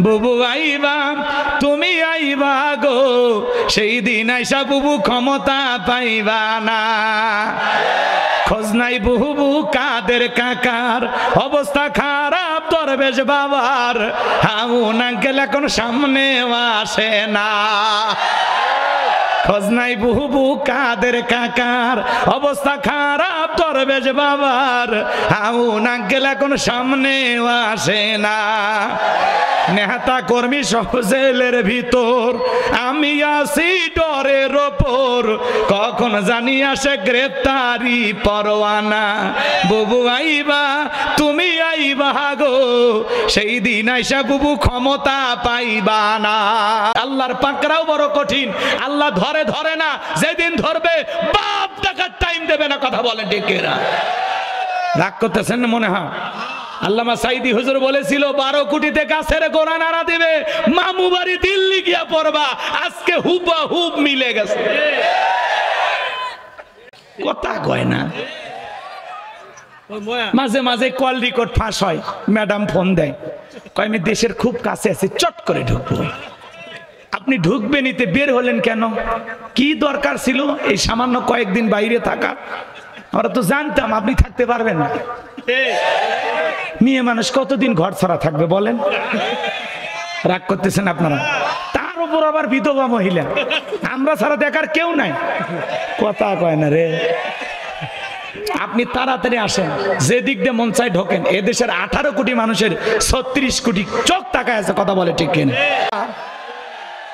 বুবু আইবা তুমি আইবা গো, সেই দিন আইসা বুবু ক্ষমতা পাইবা না। খোঁজ নাই বুবু কাদের কাকার, অবস্থা খারাপ দরবেশ বাবার, হাউন আঙ্কেল এখন সামনে আসে না। খোঁজ নাই বুবু কাদের কাকার, অবস্থা খারাপ দরবেশ বাবার, হাউন আঙ্কেল এখন সামনে আসে না। নেতা কর্মী সব জেলের ভিতর, আমি আছি ডরের ওপর, কখন জানি আসে গ্রেপ্তারি পরোয়ানা। বুবু আইবা তুমি আইবা গো, সেই দিন আইসা বুবু ক্ষমতা পাইবা না। আল্লাহর পাকড়াও বড় কঠিন, আল্লাহ ধরে ধরে না, যেদিন ধরবে বাপ টাকার টাইম দেবে না। কথা বলেন ঠিক কিনা? রাগ করতেছেন মনে হয়? আল্লামা সাইদি হুজুর বলেছিল 12 কোটিতে গাছের গোড়া নাড়া দিবে, মামু বাড়ি দিল্লি গিয়া পড়বা। আজকে হুবহুব মিলে গেছে। কথা কয় না। মাঝে মাঝে কল রেকর্ড ফাঁস হয়, ম্যাডাম ফোন দেয়, কয় আমি দেশের খুব কাছে আছি, চট করে ঢুকবো। আপনি ঢুকবেন নিতে বের হলেন কেন? কি দরকার ছিল এই সামান্য কয়েকদিন বাইরে থাকা? আমরা তো জানতাম আপনি থাকতে পারবেন না। মেয়ে মানুষ কতদিন ঘর ছাড়া থাকবে বলেন? রাগ করতেছেন আপনারা? তার উপর আবার বিধবা মহিলা, আমরা ছাড়া দেখার কেউ নাই। কথা কয় না রে। আপনি তাড়াতাড়ি আসেন, যে দিক দিয়ে মন চাই ঢোকেন। এদেশের 18 কোটি মানুষের 36 কোটি চোখ তাকায় আছে। কথা বলে ঠিক কিনা?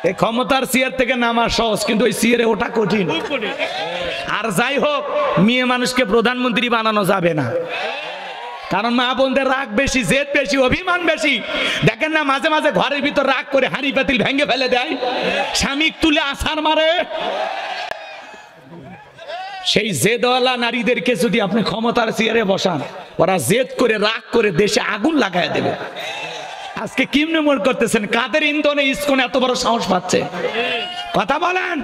এই ক্ষমতার চেয়ার থেকে নামা সহজ, কিন্তু ওই চেয়ারে ওঠা কঠিন। আর যাই হোক, মেয়ে মানুষকে প্রধানমন্ত্রী বানানো যাবে না, কারণ মা বোনদের রাগ বেশি, জেদ বেশি, অভিমান বেশি। দেখেন না মাঝে মাঝে ঘরের ভিতর রাগ করে হাঁড়ি পাতিল ভেঙে ফেলে দেয়, স্বামী তুলে আছাড় মারে। সেই জেদওয়ালা নারীদেরকে যদি আপনি ক্ষমতার চেয়ারে বসান, ওরা জেদ করে রাগ করে দেশে আগুন লাগায় দেবে। আজকে কেমনে মনে করতেছেন কাদের ইন্ধনে ইসকন এত বড় সাহস পাচ্ছে? কথা বলেন।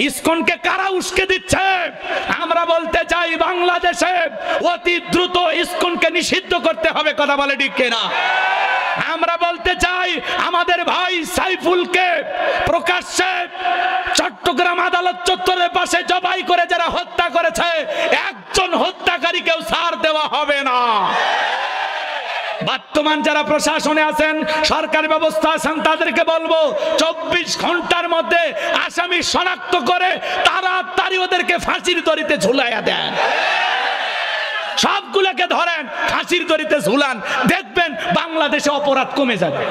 ইসকনকে কারা উস্কে দিচ্ছে? আমরা বলতে চাই বাংলাদেশে অতি দ্রুত ইসকনকে নিষিদ্ধ করতে হবে। কথা বলে ঠিক কিনা? আমরা বলতে চাই আমাদের ভাই সাইফুলকে প্রকাশ্যে চট্টগ্রাম আদালত চত্বরের পাশে জবাই করে যারা হত্যা করেছে, একজন হত্যাকারীকেও ছাড় দেওয়া হবে না। বর্তমান যারা প্রশাসনে আছেন, সরকারি ব্যবস্থা আছেন, তাদেরকে বলবো 24 ঘন্টার মধ্যে আসামি শনাক্ত করে তাড়াতাড়ি ওদেরকে ফাঁসির দড়িতে ঝুলাইয়া দেন। সবগুলোকে ধরেন, ফাঁসির দড়িতে ঝুলান, দেখবেন বাংলাদেশে অপরাধ কমে যাবে।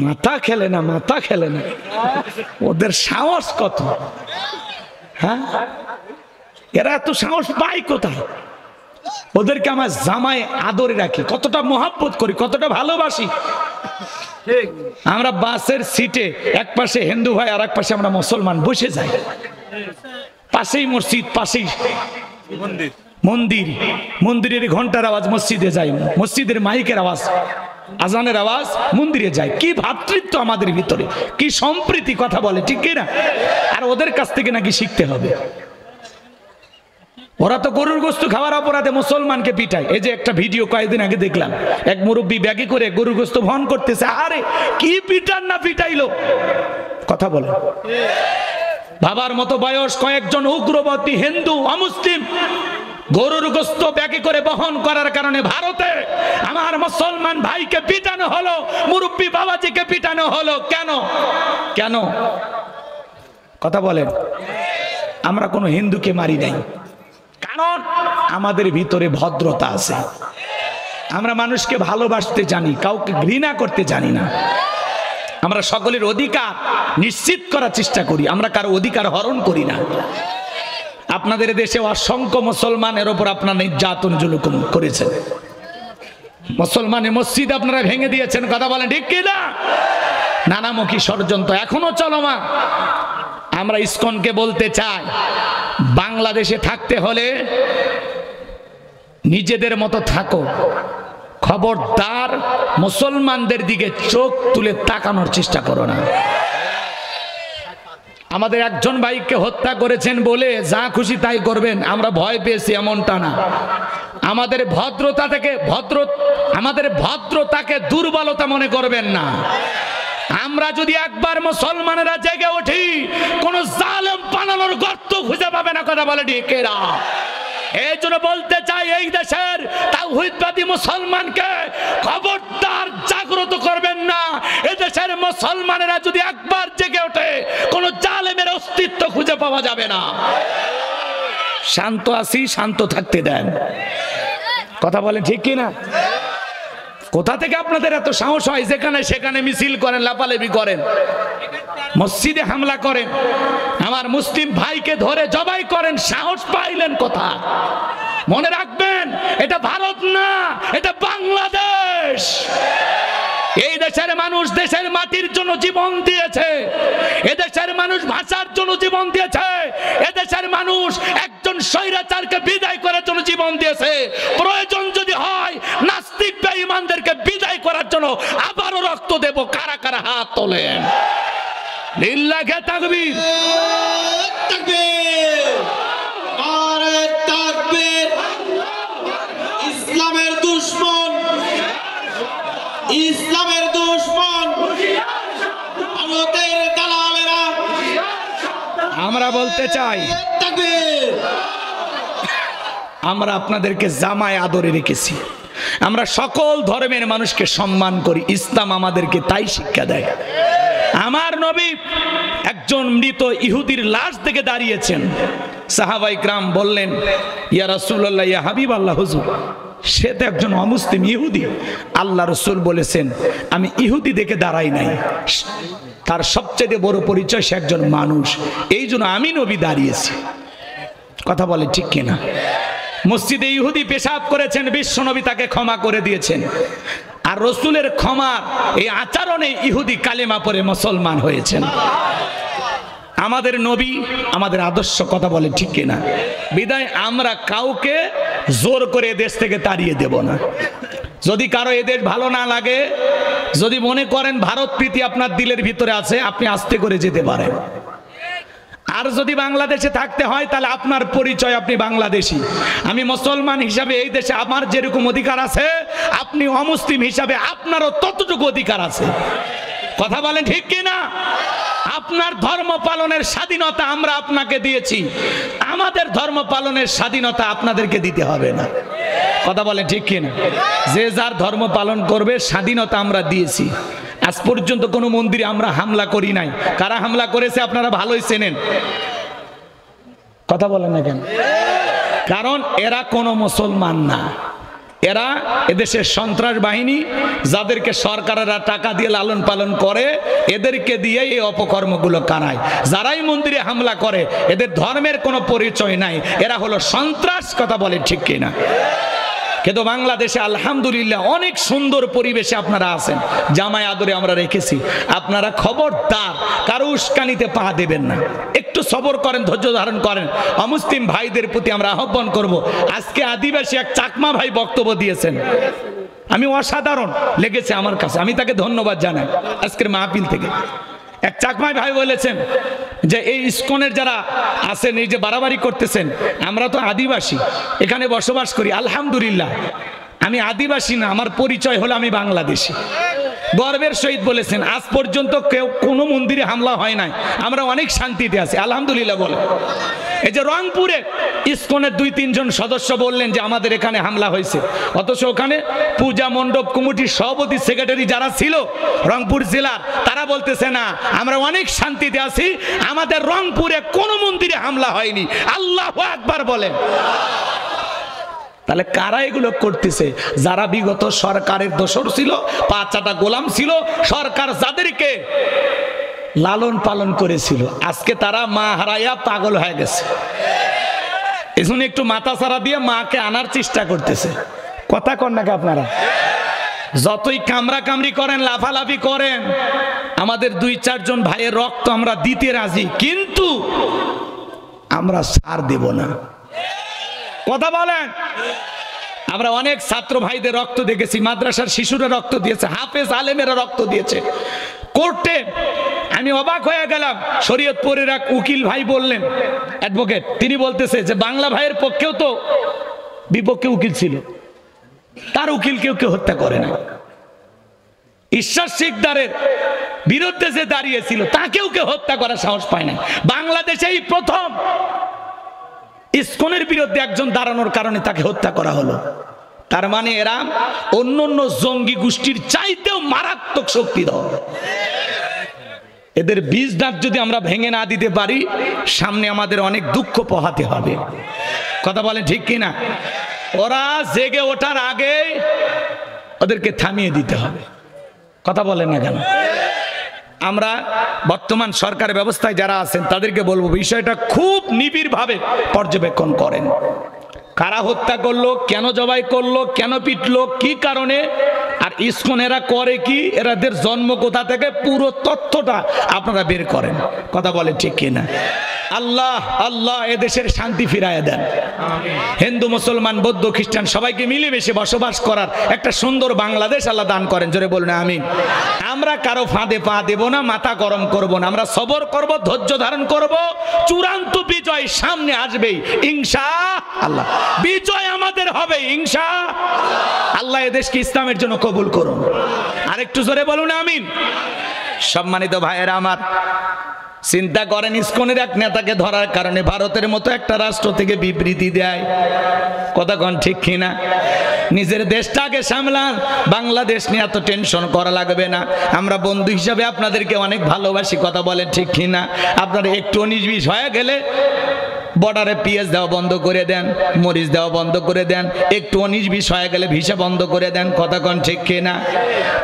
মাথা খেলে না, মাথা খেলে না। ওদের সাহস কত! হ্যাঁ, এরা এত সাহস পায় কোথায়? ওদেরকে আমার জামায় আদরে রাখি, কতটা মহাব্বত করি, কতটা ভালোবাসি। আমরা বাসের সিটে এক পাশে হিন্দু ভাই, আর এক পাশে আমরা মুসলমান বসে যাই। পাশেই মসজিদ, পাশেই মন্দির, মন্দিরের ঘন্টার আওয়াজ মসজিদে যাই, মসজিদের মাইকের আওয়াজ, আজানের আওয়াজ মন্দিরে যায়। কি ভ্রাতৃত্ব আমাদের ভিতরে, কি সম্প্রীতি! কথা বলে ঠিক কিনা? আর ওদের কাছ থেকে নাকি শিখতে হবে। ওরা তো গরুর গোশত খাওয়ার অপরাধে মুসলমানকে পিটায়। এই যে একটা ভিডিও কয়েকদিন আগে দেখলাম, এক মুরব্বী ব্যাগে করে গরুর গোশত বহন করতেছে। আরে কি পিটান না পিটাইলো! কথা বলে। বাবার মতো বয়স কয়েকজন উগ্রবাদী হিন্দু অমুসলিম গরুর গোশত ব্যাগে করে বহন করার কারণে ভারতে আমার মুসলমান ভাইকে পিটানো হলো, মুরব্বী বাবাজিকে পিটানো হলো। কেন? কেন? কথা বলেন। আমরা কোনো হিন্দুকে মারি নাই, কারণ আমাদের ভিতরে ভদ্রতা আছে। আমরা মানুষকে ভালোবাসতে জানি, কাউকে ঘৃণা করতে জানি না। আমরা সকলের অধিকার নিশ্চিত করার চেষ্টা করি, আমরা কারো অধিকার হরণ করি না। আপনাদের দেশে অসংখ্য মুসলমানের ওপর আপনারা নির্যাতন জুলুম করেছেন, মুসলমানের মসজিদ আপনারা ভেঙে দিয়েছেন। কথা বলেন ঠিক কিনা? নানামুখী ষড়যন্ত্র এখনো চলমান। আমরা ইসকনকে বলতে চাই, বাংলাদেশে থাকতে হলে নিজেদের মতো থাকো, খবরদার মুসলমানদের দিকে চোখ তুলে তাকানোর চেষ্টা করো না। আমাদের একজন ভাইকে হত্যা করেছেন বলে যা খুশি তাই করবেন, আমরা ভয় পেয়েছি এমনটা না। আমাদের ভদ্রতা থেকে, ভদ্র আমাদের ভদ্রতাকে দুর্বলতা মনে করবেন না। আমরা যদি একবার মুসলমানেরা জেগে উঠি, কোন জালেম পালানোর গর্ত খুঁজে পাবে না। কথা বলে ঠিকেরা? এই জন্য বলতে চাই, এই দেশের তাওহীদবাদী মুসলমানকে খবরদার জাগ্রত করবেন না। এই দেশের মুসলমানেরা যদি একবার জেগে ওঠে, কোন জালেমের অস্তিত্ব খুঁজে পাওয়া যাবে না। শান্ত আছি, শান্ত থাকতে দেন। কথা বলেন ঠিক কি না? কোথা থেকে আপনাদের এত সাহস হয় যেখানে সেখানে মিছিল করেন, লাপালাপি করেন, মসজিদে হামলা করেন, আমার মুসলিম ভাইকে ধরে জবাই করেন? সাহস পাইলেন কোথা? মনে রাখবেন, এটা ভারত না, এটা বাংলাদেশ। এই দেশের মানুষ দেশের মাটির জন্য জীবন দিয়েছে, এদেশের মানুষ ভাষার জন্য জীবন দিয়েছে, এদেশের মানুষ একজন স্বৈরাচারকে বিদায় করার জন্য জীবন দিয়েছে। প্রয়োজন যদি হয় নাস্তিক বেঈমানদেরকে বিদায় করার জন্য আবারও রক্ত দেব। কারা কারা হাত তোলেন? লিল্লাহি তাকবীর, তাকবীর, নারে তাকবীর। ইসলামের দুশমন, ইসলামের দুশমন ভারতের দালালেরা। আমরা বলতে চাই, তাকবীর। আমরা আপনাদেরকে জামায় আদরে রেখেছি, আমরা সকল ধর্মের মানুষকে সম্মান করি। ইসলাম আমাদেরকে তাই শিক্ষা দেয়। আমার নবী একজন মৃত ইহুদির লাশ থেকে দাঁড়িয়েছেন। সাহাবায়ে কেরাম বললেন, ইয়া রাসূলুল্লাহ, ইয়া হাবিবাল্লাহ, হুজুর সে তো একজন অমুসলিম ইহুদি। আল্লাহ রাসূল বলেছেন, আমি ইহুদি দেখে দাঁড়াই নাই, তার সবচেয়ে বড় পরিচয় সে একজন মানুষ, এই জন্য আমি নবী দাঁড়িয়েছি। কথা বলে ঠিক কিনা? মসজিদে ইহুদি পেশাব করেছেন, বিশ্ব নবী তাকে ক্ষমা করে দিয়েছেন। আর রসুলের ক্ষমার এই আচরণে ইহুদি কালেমা পড়ে মুসলমান হয়েছেন। আমাদের নবী আমাদের আদর্শ। কথা বলে ঠিক কিনা? বিদায় আমরা কাউকে জোর করে দেশ থেকে তাড়িয়ে দেব না। যদি কারো এদেশ ভালো না লাগে, যদি মনে করেন ভারত প্রীতি আপনার দিলের ভিতরে আছে, আপনি আস্তে করে যেতে পারেন। আর যদি বাংলাদেশে থাকতে হয়, তাহলে আপনার পরিচয় আপনি বাংলাদেশী। আমি মুসলমান হিসাবে এই দেশে আমার যেরকম অধিকার আছে, আপনি অমুসলিম হিসাবে আপনারও ততটুকু অধিকার আছে। কথা বলেন ঠিক কিনা? আপনার ধর্ম পালনের স্বাধীনতা আমরা আপনাকে দিয়েছি, আমাদের ধর্ম পালনের স্বাধীনতা আপনাদেরকে দিতে হবে না। কথা বলেন ঠিক কিনা? যে যার ধর্ম পালন করবে, স্বাধীনতা আমরা দিয়েছি। আজ পর্যন্ত কোনো মন্দিরে আমরা হামলা করি নাই। কারা হামলা করেছে আপনারা ভালোই চেনেন। কথা বলেন না কেন? কারণ এরা কোনো মুসলমান না, এরা এদেশের সন্ত্রাস বাহিনী, যাদেরকে সরকারেরা টাকা দিয়ে লালন পালন করে, এদেরকে দিয়ে এই অপকর্মগুলো কানায়। যারাই মন্দিরে হামলা করে, এদের ধর্মের কোনো পরিচয় নাই, এরা হলো সন্ত্রাস। কথা বলে ঠিক কিনা? কিন্তু বাংলাদেশে আলহামদুলিল্লাহ অনেক সুন্দর পরিবেশে আপনারা আছেন, জামায় আদরে আমরা রেখেছি। আপনারা খবরদার কারো উস্কানিতে পা দেবেন না, একটু সবর করেন, ধৈর্য ধারণ করেন। অমুসলিম ভাইদের প্রতি আমরা আহ্বান করব। আজকে আদিবাসী এক চাকমা ভাই বক্তব্য দিয়েছেন, আমি অসাধারণ লেগেছে আমার কাছে, আমি তাকে ধন্যবাদ জানাই। আজকের মাহফিল থেকে এক চাকমা ভাই বলেছেন যে এই ইসকনের যারা আছেন, এই যে বাড়াবাড়ি করতেছেন, আমরা তো আদিবাসী, এখানে বসবাস করি। আলহামদুলিল্লাহ আমি আদিবাসী না, আমার পরিচয় হলো আমি বাংলাদেশী। গর্বের সহিত বলেছেন, আজ পর্যন্ত কেউ কোনো মন্দিরে হামলা হয় নাই, আমরা অনেক শান্তিতে আছি আলহামদুলিল্লাহ বলে। এই যে রংপুরে ইসকনের 2-3 জন সদস্য বললেন যে আমাদের এখানে হামলা হয়েছে, অথচ ওখানে পূজা মণ্ডপ কমিটির সভাপতি সেক্রেটারি যারা ছিল রংপুর জেলার, তারা বলতেছে না, আমরা অনেক শান্তিতে আছি, আমাদের রংপুরে কোনো মন্দিরে হামলা হয়নি। আল্লাহু আকবার বলেন। তাহলে কারা এগুলো করতেছে? যারা বিগত সরকারের দোসর ছিল, পাঁচটা গোলাম ছিল, সরকার যাদেরকে লালন পালন করেছিল, আজকে তারা মা হারাইয়া পাগল হয়ে গেছে। এজন্য একটু মাথা ছাড়া দিয়ে মাকে আনার চেষ্টা করতেছে। কথা কন নাকি আপনারা? যতই কামড়া কামড়ি করেন, লাফালাফি করেন, আমাদের 2-4 জন ভাইয়ের রক্ত আমরা দিতে রাজি, কিন্তু আমরা ছাড় দেব না। কথা বলেন। আমরা অনেক ছাত্র ভাইদের রক্ত দেখেছি, মাদ্রাসার শিশুরা রক্ত দিয়েছে, হাফেজ আলেমেরা রক্ত দিয়েছে। কোর্টে আমি অবাক হয়ে গেলাম, শরীয়তপুরের এক উকিল ভাই বললেন, অ্যাডভোকেট, তিনি বলতেছে যে বাংলা ভাইয়ের পক্ষেও তো বিপক্ষে উকিল ছিল। তার উকিল কেউ হত্যা করে না। ঈশ্বর শিকদারের বিরুদ্ধে যে দাঁড়িয়েছিল তাকেও কেউ হত্যা করার সাহস পায় না। বাংলাদেশেই প্রথম ইসকনের বিরুদ্ধে একজন দাঁড়ানোর কারণে তাকে হত্যা করা হলো। তার মানে এরা অন্য অন্য জঙ্গি গোষ্ঠীর চাইতেও মারাত্মক শক্তিধর। এদের বীজ দাঁত যদি আমরা ভেঙে না দিতে পারি, সামনে আমাদের অনেক দুঃখ পোহাতে হবে। কথা বলেন ঠিক কিনা? ওরা জেগে ওঠার আগে ওদেরকে থামিয়ে দিতে হবে। কথা বলেন না কেন? আমরা বর্তমান সরকার ব্যবস্থায় যারা আছেন তাদেরকে বলবো বিষয়টা খুব নিবিড়ভাবে পর্যবেক্ষণ করেন। কারা হত্যা করলো, কেন জবাই করলো, কেন পিটলো, কি কারণে, আর ইসকন এরা করে কি, এরাদের জন্ম কোথা থেকে, পুরো তথ্যটা আপনারা বের করেন। কথা বলে ঠিক কিনা? আল্লাহ আল্লাহ এদেশের শান্তি ফিরায় দেন। হিন্দু মুসলমান বৌদ্ধ খ্রিস্টান সবাইকে মিলেমিশে বসবাস করার একটা সুন্দর বাংলাদেশ আল্লাহ দান করেন। জোরে বলুন আমিন। আমরা কারো ফাঁদে পা দেব না, মাথা গরম করব না, আমরা সবর করব, ধৈর্য ধারণ করব। চূড়ান্ত বিজয় সামনে আসবেই ইনশাআল্লাহ। বিজয় আমাদের হবে ইনশাআল্লাহ। আল্লাহ এদেশকে ইসলামের জন্য কবুল করুন। আরেকটু জোরে বলুন আমিন। সম্মানিত ভাইয়েরা আমার, চিন্তা করেন ইসকনের এক নেতাকে ধরার কারণে ভারতের মতো একটা রাষ্ট্র থেকে বিবৃতি দেয়। কথা কোন ঠিক কিনা? নিজের দেশটাকে সামলান, বাংলাদেশ নিয়ে এত টেনশন করা লাগবে না। আমরা বন্ধু হিসাবে আপনাদেরকে অনেক ভালোবাসি। কথা বলেন ঠিক কিনা? আপনারা একটু 19-20 হয়ে গেলে বর্ডারে পিএস দেওয়া বন্ধ করে দেন, মরিচ দেওয়া বন্ধ করে দেন, একটু 19-20 হয়ে গেলে ভিসা বন্ধ করে দেন। কথা কোন ঠিক কিনা?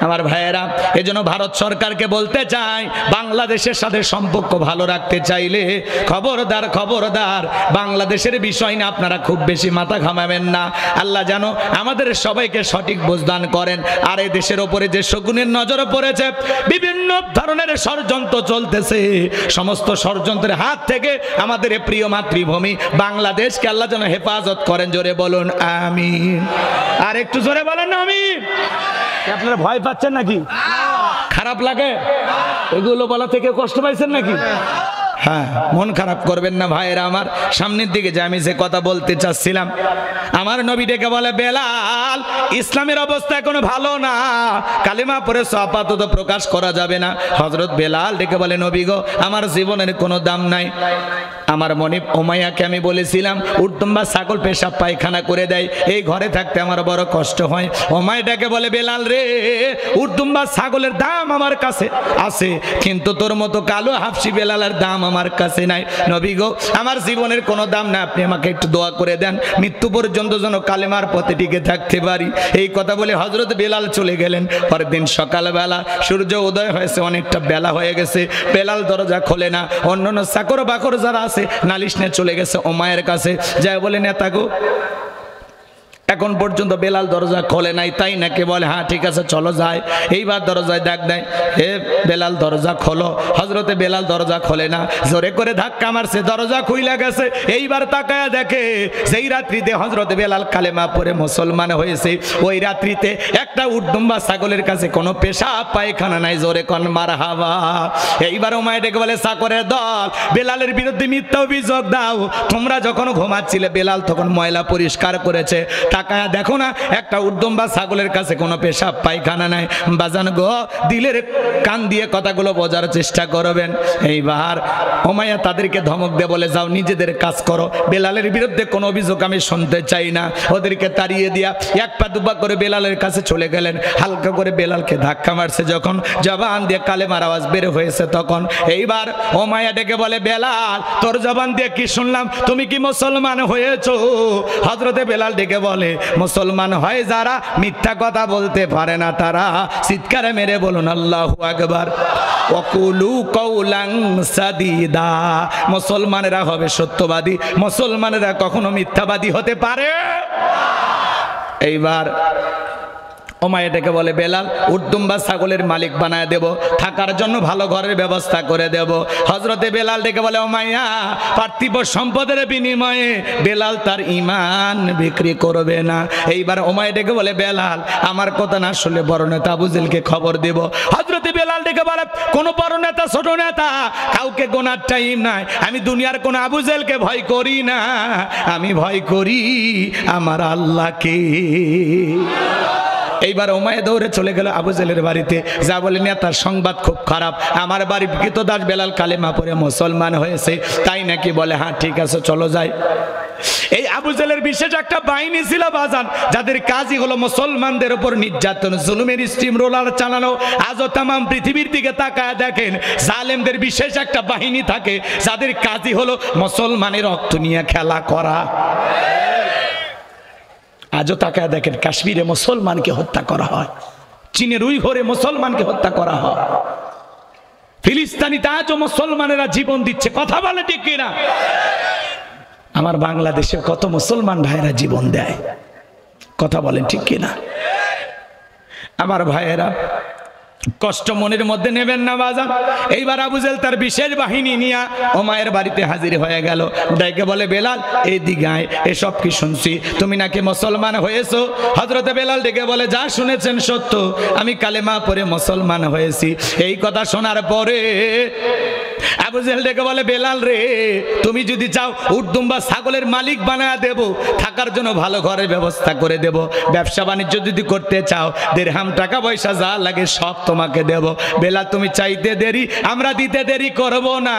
আমার ভাইয়েরা, এজন্য ভারত সরকারকে বলতে চাই, বাংলাদেশের সাথে সম্পর্ক ভালো রাখতে চাইলে খবরদার খবরদার বাংলাদেশের বিষয় না আপনারা খুব বেশি মাথা ঘামাবেন না। আল্লাহ যেন আমাদের সবাইকে সঠিক বুঝদান করেন। আর এই দেশের ওপরে যে শকুনের নজর পড়েছে, বিভিন্ন ধরনের ষড়যন্ত্র চলতেছে, সমস্ত ষড়যন্ত্রের হাত থেকে আমাদের প্রিয় মাতৃভূমি বাংলাদেশকে আল্লাহ যেন হেফাজত করেন। জোরে বলুন আমিন। আর একটু জোরে বলেন না আমিন। আপনারা ভয় পাচ্ছেন নাকি? খারাপ লাগে এগুলো বলা থেকে? কষ্ট পাইছেন নাকি? হ্যাঁ, মন খারাপ করবেন না ভাইয়েরা আমার। সামনের দিকে যে আমি যে কথা বলতে চাচ্ছিলাম, আমার নবী ডেকে বলে, বেলাল, ইসলামের অবস্থা এখনো ভালো না, কালেমা পড়ে আপাতত প্রকাশ করা যাবে না। হযরত বেলাল ডেকে বলে, নবী গো, আমার জীবনের কোনো দাম নাই। আমার মনে উমাইয়াকে আমি বলেছিলাম উর্দুম্বা ছাগল পেশাব পায়খানা করে দেয়, এই ঘরে থাকতে আমার বড় কষ্ট হয়। উমাইয়া ডেকে বলে, বেলাল রে, উর্দুম্বা ছাগলের দাম আমার কাছে আছে, কিন্তু তোর মতো কালো হাফসি বেলালের দাম আমার কাছে নাই। নবী গো, আমার জীবনের কোনো দাম না, আপনি আমাকে একটু দোয়া করে দেন, মৃত্যু পর্যন্ত যেন কালেমার পথে টিকে থাকতে পারি। এই কথা বলে হযরত বেলাল চলে গেলেন। পরের দিন সকালবেলা সূর্য উদয় হয়েছে, অনেকটা বেলা হয়ে গেছে। বেলাল দরজা খোলে না। অন্যান্য চাকর বাকর যারা আছে নালিশ নিয়ে চলে গেছে উমাইয়ার কাছে, যায় বলে, নেতা গো, এখন পর্যন্ত বেলাল দরজা খোলে নাই, তাই নাকি? বলে, হ্যাঁ ঠিক আছে, চলো যাই। এইবার দরজায় ডাক দেয়, হে বেলাল দরজা খোলো। হযরতে বেলাল দরজা খোলে না, জোরে করে ধাক্কা মারছে, দরজা খুইলা গেছে। এইবার তাকায়া দেখে যেই রাত্রিতে হযরতে বেলাল কালেমা পড়ে মুসলমান হয়েছে, ওই রাত্রিতে একটা উর্দুম্বা ছাগলের কাছে কোনো পেশাব পায়খানা নাই। জোরে কোন মারহাবা। এইবার উমাইয়া ডেকে বলে, চাকরের দল, বেলালের বিরুদ্ধে মিথ্যা অভিযোগ দাও। তোমরা যখন ঘুমাচ্ছিলে বেলাল তখন ময়লা পরিষ্কার করেছে, তাকায়া দেখো না একটা উর্দুম্বা ছাগলের কাছে কোনো পেশাব পায়খানা নাই। বাজান গো, দিলের কান দিয়ে কথাগুলো বোঝার চেষ্টা করবেন। এইবার উমাইয়া তাদেরকে ধমক দিয়ে বলে, যাও নিজেদের কাজ করো, বেলালের বিরুদ্ধে কোনো অভিযোগ আমি শুনতে চাই না। ওদেরকে তাড়িয়ে দিয়া এক পা দুপা করে বেলালের কাছে চলে গেলেন। হালকা করে বেলালকে ধাক্কা মারছে, যখন জবান দিয়ে কালেমার আওয়াজ বের হয়েছে তখন এইবার উমাইয়া ডেকে বলে, বেলাল, তোর জবান দিয়ে কি শুনলাম, তুমি কি মুসলমান হয়েছো? হযরতে বেলাল ডেকে বলে, মুসলমান হয় যারা মিথ্যা কথা বলতে পারে না তারা। চিৎকারে মেরে বলুন আল্লাহু আকবার। ওয়াকুলু কওলান সাদীদা। মুসলমানেরা হবে সত্যবাদী, মুসলমানেরা কখনো মিথ্যাবাদী হতে পারে। এইবার উমাইয়া ডেকে বলে, বেলাল, উর্দুম্বা ছাগলের মালিক বানায় দেব, থাকার জন্য ভালো ঘরের ব্যবস্থা করে দেব। হযরতে বেলাল ডেকে বলে, উমাইয়া, পার্থিব সম্পদের বিনিময়ে বেলাল তার ঈমান বিক্রি করবে না। এইবার উমাইয়া ডেকে বলে, বেলাল, আমার কথা না শুনলে বড় নেতা আবু জেলকে খবর দেব। হযরত হযরত বেলাল ডেকে বলে, কোন বড় নেতা ছোট নেতা কাউকে গোনার টাইম নাই, আমি দুনিয়ার কোন আবু জেহেলকে ভয় করি না, আমি ভয় করি আমার আল্লাহকে। এইবার উমাইয়া দৌড়ে চলে গেল আবু জেহেলের বাড়িতে, যা বলে নেতার সংবাদ খুব খারাপ, আমার বাড়ির কৃতদাস বেলাল কালেমা পড়ে মুসলমান হয়েছে। তাই নাকি? বলে হ্যাঁ ঠিক আছে চলো যাই। এই আবু জেহেলের বিশেষ একটা বাহিনী ছিল বাজান, যাদের কাজই হলো মুসলমানদের উপর নির্যাতন, জুলুমের স্টিম রোলার চালানো। আজও তাম পৃথিবীর দিকে তাকায় দেখেন, জালেমদের বিশেষ একটা বাহিনী থাকে, যাদের কাজই হলো মুসলমানের রক্ত নিয়ে খেলা করা। আজও তাকায় দেখেন, কাশ্মীরে মুসলমানকে হত্যা করা হয়, চীনের উইঘুরে মুসলমানকে হত্যা করা হয়, ফিলিস্তিনিতে আজও মুসলমানেরা জীবন দিচ্ছে। কথা বলে ঠিক কিনা? আমার বাংলাদেশে কত মুসলমান ভাইয়েরা জীবন দেয়, কথা বলেন ঠিক কিনা? আমার ভাইয়েরা কষ্ট মনের মধ্যে নেবেন না বাজান। এইবার আবু জেহেল তার বিশেষ বাহিনী নিয়ে উমাইয়ার বাড়িতে হাজির হয়ে গেল। ডাইকে বলে, বেলাল এইদিকে আয়, এসব কি শুনছি, তুমি নাকি মুসলমান হয়েছো? হযরত বেলাল ডেকে বলে, যা শুনেছেন সত্য, আমি কালেমা পড়ে মুসলমান হয়েছি। এই কথা শোনার পরে আবু জেহেল ডেকে বলে, বেলাল রে, তুমি যদি চাও উটদুম্বা ছাগলের মালিক বানায় দেব, থাকার জন্য ভালো ঘরের ব্যবস্থা করে দেব, ব্যবসা বাণিজ্য যদি করতে চাও দিরহাম টাকা পয়সা যা লাগে সব তোমাকে দেব। বেলাল তুমি চাইতে দেরি, আমরা দিতে দেরি করব না।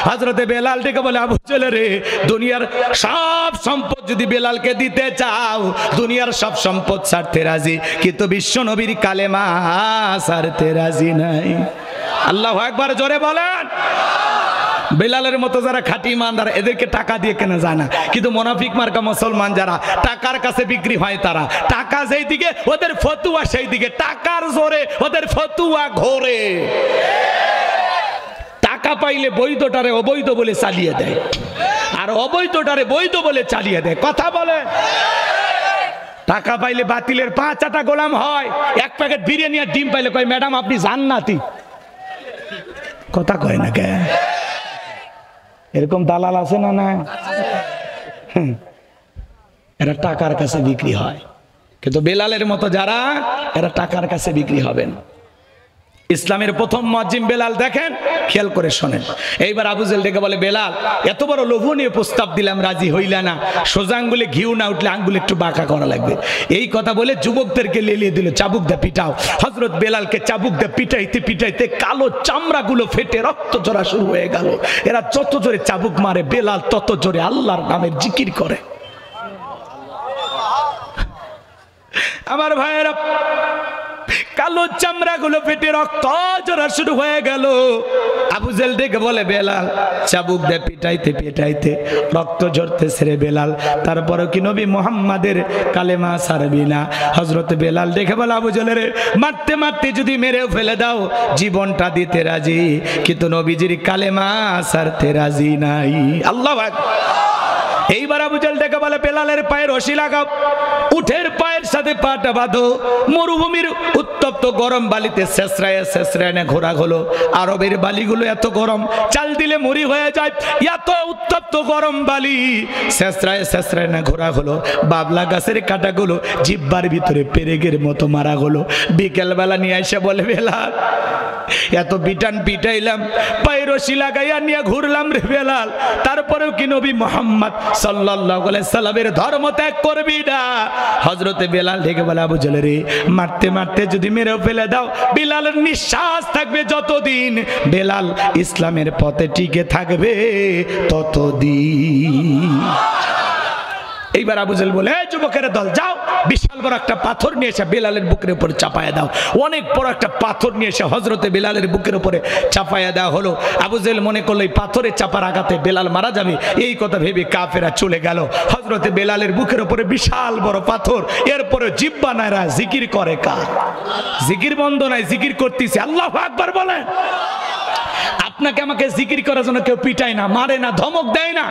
হযরতে বেলাল ডেকে বলে, আবু জেহেল রে, দুনিয়ার সব সম্পদ যদি বেলালকে দিতে চাও, দুনিয়ার সব সম্পদ ছাড়তে রাজি, কিন্তু বিশ্ব নবীর কালেমা ছাড়তে রাজি নাই। আল্লাহু আকবার, জোরে বলেন। বেলালের মতো যারা খাঁটি ইমানদার, এদেরকে টাকা দিয়ে কেনা যায় না, কিন্তু মুনাফিক মার্কা মুসলমান যারা টাকার কাছে বিক্রি হয়, তারা টাকা যেই দিকে ওদের ফতুয়া সেই দিকে, টাকার জোরে ওদের ফতুয়া ঘোরে। টাকা পাইলে বৈধটারে অবৈধ বলে চালিয়ে দেয়, আর অবৈধটারে বৈধ বলে চালিয়ে দেয়। কথা বলে। টাকা পাইলে বাতিলের 5 গোলাম হয়, এক প্যাকেট বিরিয়ানি আর ডিম পাইলে কয় ম্যাডাম আপনি জান্নাতি। কথা কয় না কে? এরকম দালাল আছে না? না, এরা টাকার কাছে বিক্রি হয়, কিন্তু বেলালের মতো যারা, এরা টাকার কাছে বিক্রি হবেন। ইসলামের প্রথম মুয়াজ্জিন বেলাল, দেখেন খেয়াল করে শোনেন। এইবার আবু জেহেল ডেকে বলে, বেলাল এত বড় লোভনীয় প্রস্তাব দিলাম, রাজি হইলা না, সোজা আঙ্গুলে ঘিউ না উঠলে আঙ্গুল একটু বাঁকা করা লাগবে। এই কথা বলে যুবকদেরকে লেলিয়ে দিল, চাবুক দা পিটাও। হযরত বেলালকে চাবুক দা পিটাইতে পিটাইতে কালো চামড়াগুলো ফেটে রক্ত ঝরা শুরু হয়ে গেল। এরা যত জোরে চাবুক মারে, বেলাল তত জোরে আল্লাহর নামের জিকির করে। আমার ভাইয়েরা, কালো চামড়া গুলো ফেটে রক্ত ঝরা শুরু হয়ে গেল। আবু জেহেল ডেকে বলে, বেলাল চাবুক দিয়ে পিটাইতে পিটাইতে রক্ত ঝরতেছে রে বেলাল, তারপরে কি নবী মুহাম্মাদের কালেমা ছাড়বি না? হযরত বেলাল ডেকে বলে, আবু জেহেল রে, মারতে মারতে যদি মেরেও ফেলে দাও জীবনটা দিতে রাজি, কিন্তু নবীজির কালেমা ছাড়তে রাজি নাই। আল্লাহু আকবার। এইবার আবু জেহেল ডেকে বলে, বেলালের পায়ে রশি লাগাও, উঠের পায়ের সাথে পাটা বাঁধো, মরুভূমির উত্তপ্ত গরম বালিতে শেষরায় শেষরায় ঘোরা হলো। আরবের বালিগুলো এত গরম, চাল দিলে মুড়ি হয়ে যায়, এত উত্তপ্ত গরম বালি, শেষরায় শেষরায় ঘোরা হলো। বাবলা গাছের কাঁটাগুলো জিব্বার ভিতরে পেরেকের মতো মারা হলো। বিকেলবেলা নিয়ে এসে বলে, বেলাল এত পিটান পিটাইলাম, পায়ে রশি লাগাইয়া নিয়ে ঘুরলাম রে বেলাল, তারপরেও কি নবী মুহাম্মদ সাল্লাল্লাহু আলাইহি সাল্লামের ধর্ম ত্যাগ করবি না? হযরতে বেলাল ডেকে বলে, আবু জেহেল রে, মারতে মারতে যদি মেরেও ফেলে দাও, বেলালের নিঃশ্বাস থাকবে যতদিন, বেলাল ইসলামের পথে টিকে থাকবে ততদিন। এইবার আবু জেহেল বলে, এই যুবকের দল, যাও বিশাল বড় একটা পাথর নিয়ে এসে বেলালের বুকের উপরে চাপায়া দাও। অনেক বড় একটা পাথর নিয়ে এসে হযরতে বেলালের বুকের উপরে চাপায়া দেওয়া হলো। আবু জেহেল মনে করলো এই পাথরের চাপার আঘাতে বেলাল মারা যাবে, এই কথা ভেবে কাফেরা চলে গেল। হযরতে বেলালের বুকের উপরে বিশাল বড় পাথর, এরপরে জিব্বা নাইরা জিকির করে। জিকির বন্ধ নাই, জিকির করতেছে। আল্লাহু আকবার বলেন। আপনাকে আমাকে জিকির করার জন্য কেউ পিটায় না, মারে না, ধমক দেয় না,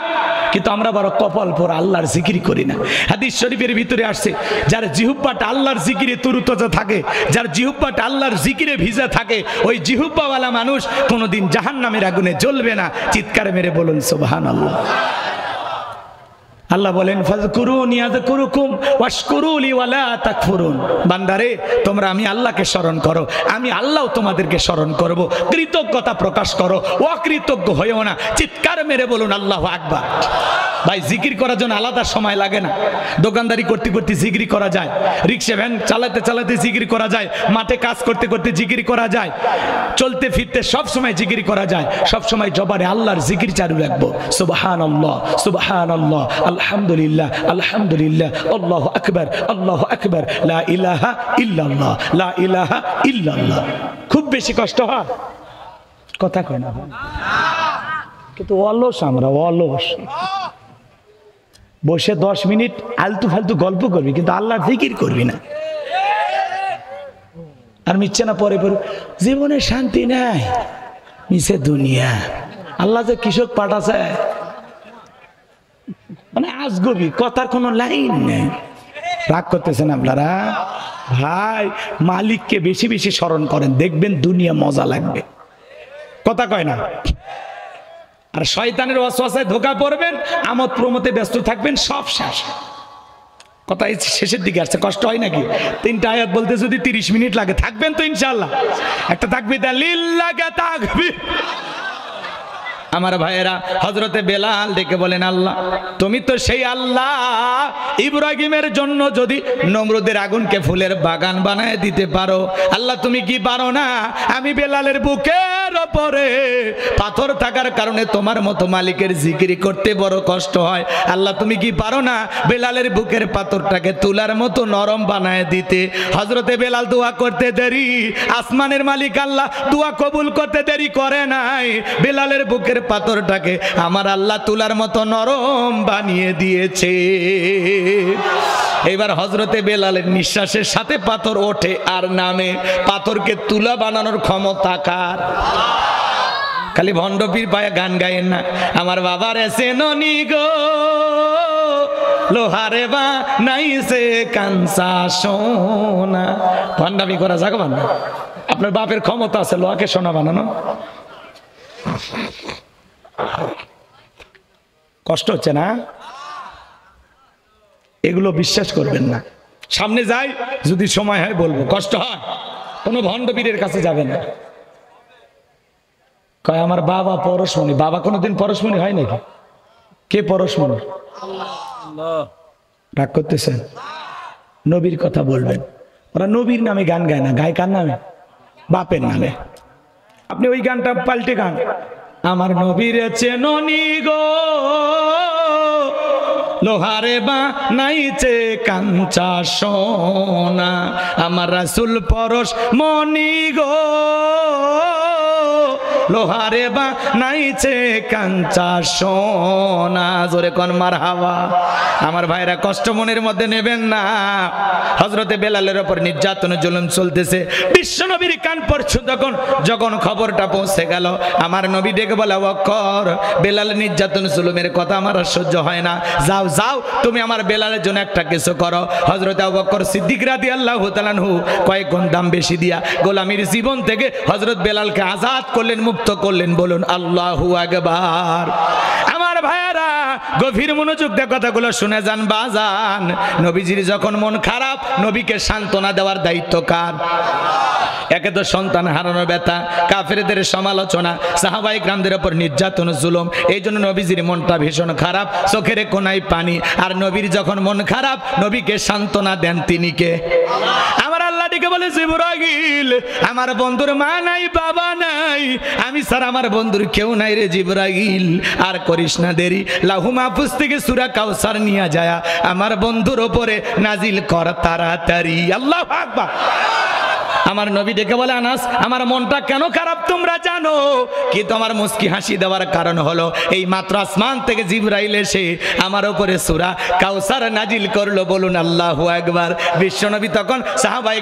কিন্তু আমরা বড় কপাল পর আল্লাহর জিকির করি না। হাদিস শরীফের ভিতরে আসছে, যার জিহ্বাটা আল্লাহর জিকিরে তরুতাজা থাকে, যার জিহ্বাটা আল্লাহর জিকিরে ভিজা থাকে, ওই জিহ্বাওয়ালা মানুষ কোনোদিন জাহান্নামের আগুনে জ্বলবে না। চিৎকার মেরে বলুন সুবহানাল্লাহ। আল্লাহ বলেন ফাযকুরুনি আযকুরুকুম ওয়াশকুরুলি ওয়ালা তাকফুরুন। বান্দারে তোমরা আমি আল্লাহকে স্মরণ করো, আমি আল্লাহও তোমাদেরকে স্মরণ করব। কৃতজ্ঞতা প্রকাশ করো, অকৃতজ্ঞ হয়েও না। চিৎকার মেরে বলুন আল্লাহু আকবার। ভাই জিকির করার জন্য আলাদা সময় লাগে না। দোকানদারি করতে করতে জিকির করা যায়, রিক্সা ভ্যান চালাতে চালাতে জিকির করা যায়, মাঠে কাজ করতে করতে জিকির করা যায়, চলতে ফিরতে সব সময় জিকির করা যায়। সব সময় জবানে আল্লাহর জিকির চালু রাখবো। সুবহানাল্লাহ সুবহানাল্লাহ আলহামদুলিল্লাহ আলহামদুলিল্লাহ আল্লাহু আকবার আল্লাহু আকবার লা ইলাহা ইল্লাল্লাহ লা ইলাহা ইল্লাল্লাহ। খুব বেশি কষ্ট হয়? কথা কয় না কিন্তু অলস, আমরা অলস। বসে 10 মিনিট আলতু ফালতু গল্প করবি কিন্তু আল্লাহর জিকির করবি না। আর মিচ্ছে না পরে পরে জীবনে শান্তি নাই, মিছে দুনিয়া। আল্লাহ যে কৃষক পাঠাছে, মানে আজগবি, কথার কোনো লাইন নেই। রাগ করতেছেন আপনারা? ভাই মালিককে বেশি বেশি স্মরণ করেন, দেখবেন দুনিয়া মজা লাগবে। কথা কয় না? আর শয়তানের ওয়াসওয়াসায় ধোঁকা পড়বেন, আমোদ প্রমোদে ব্যস্ত থাকবেন, সব শেষ। কথা শেষের দিকে আসছে, কষ্ট হয় নাকি? 3টা আয়াত বলতে যদি 30 মিনিট লাগে, থাকবেন তো ইনশাআল্লাহ? একটা তাকবীর দেন, লিল্লাহি তাকবীর। আমার ভাইয়েরা, হযরতে বেলাল ডেকে বলেন আল্লাহ তুমি তো সেই আল্লাহ ইব্রাহিমের জন্য যদি নমরুদের আগুনকে ফুলের বাগান বানায় দিতে পারো, আল্লাহ তুমি কি পারো না আমি বেলালের বুকের উপরে পাথর থাকার কারণে তোমার মতো মালিকের জিকির করতে বড় কষ্ট হয়, আল্লাহ তুমি কি পারো না বেলালের বুকের পাথরটাকে তুলার মতো নরম বানায় দিতে? হযরতে বেলাল দোয়া করতে দেরি, আসমানের মালিক আল্লাহ দোয়া কবুল করতে দেরি করে নাই। বেলালের বুকের পাথরটাকে আমার আল্লাহ তুলার মতো নরম বানিয়ে দিয়েছে। এবার হযরতে বেলালের নিঃশ্বাসের সাথে পাথর ওঠে আর নামে। পাথরকে তুলা বানানোর ক্ষমতা কার? খালি ভণ্ডপীর পায়ে গান গায়েন না। আমার বাবার এসে ননি গো লোহারে বা নাইছে কাঞ্চা সোনা। ভণ্ডামি করা যাবে না। আপনার বাপের ক্ষমতা আছে লোহাকে সোনা বানানো? কষ্ট হচ্ছে না? এগুলো বিশ্বাস করবেন না। সামনে যাই, যদি সময় হয় বলবো। কষ্ট হয়? কোনো ভণ্ডপীরের কাছে যাবেন না। কয় আমার বাবা পরশমণি। বাবা কোনোদিন পরশমণি হয় নাকি? কে পরশমণি? রাগ করতেছেন? নবীর কথা বলবেন। ওরা নবীর নামে গান গায় না, গায় কার নামে? বাপের নামে। আপনি ওই গানটা পাল্টে গান, আমার নবীর চেননি গো লোহারে বা নাইছে কাঞ্চা সোনা, আমার রাসূল পরশ মনি গো লোহারে বা নাইছে কাঞ্চা সোনা। জোরে কোন মারহাবা। আমার ভাইরা কষ্ট মনের মধ্যে নেবেন না। হযরতে বেলালের উপর নির্যাতন জুলুম চলতেছে। বিশ্বনবীর কান পর্যন্ত যখন খবরটা পৌঁছে গেল, আমার নবী ডেকে বলে আবু বকর বেলালের নির্যাতন জুলুমের কথা আমার আর সহ্য হয় না, যাও যাও তুমি আমার বেলালের জন্য একটা কিছু করো। হযরতে আবু বকর সিদ্দিক রাদিয়াল্লাহু তাআলা আনহু কয়েক গুণ দাম বেশি দিয়া গোলামীর জীবন থেকে হযরত বেলালকে আজাদ করলেন, মুক্ত করলেন। বলুন আল্লাহু আকবার। আমার ভাইয়ারা গভীর মনোযোগ দিয়ে কথাগুলো শুনে যান বাজান। নবীজির যখন মন খারাপ, নবীকে সান্ত্বনা দেওয়ার দায়িত্ব কার? একে তো সন্তান হারানোর ব্যথা, কাফেরদের সমালোচনা, সাহাবায়ে কেরামদের উপর নির্যাতন জুলুম, এই জন্য নবীজির মনটা ভীষণ খারাপ, চোখের কোনায় পানি। আর নবীর যখন মন খারাপ, নবীকে সান্ত্বনা দেন তিনি কে? আমার আল্লাহ ডেকে বলে জিবরাইল আমার বন্ধুর মা নাই বাবা নাই, আমি ছাড়া আমার বন্ধুর কেউ নাই রে জিবরাইল। আর করিস না দেরি, লাহু মাহফুজ থেকে সূরা কাউসার নিয়ে যায় আমার বন্ধুর উপরে নাজিল কর তাড়াতাড়ি। আল্লাহু আকবার। আমার নবী ডেকে বলে আনাস আমার মনটা কেন খারাপ তোমরা জানো? কিন্তু আমার মুস্কি হাসি দেওয়ার কারণ হলো এই মাত্র আসমান থেকে জিবরাইল এসে আমার উপরে সূরা কাউসার নাজিল করলো। বলুন আল্লাহু আকবার। বিশ্বনবী তখন সাহাবায়ে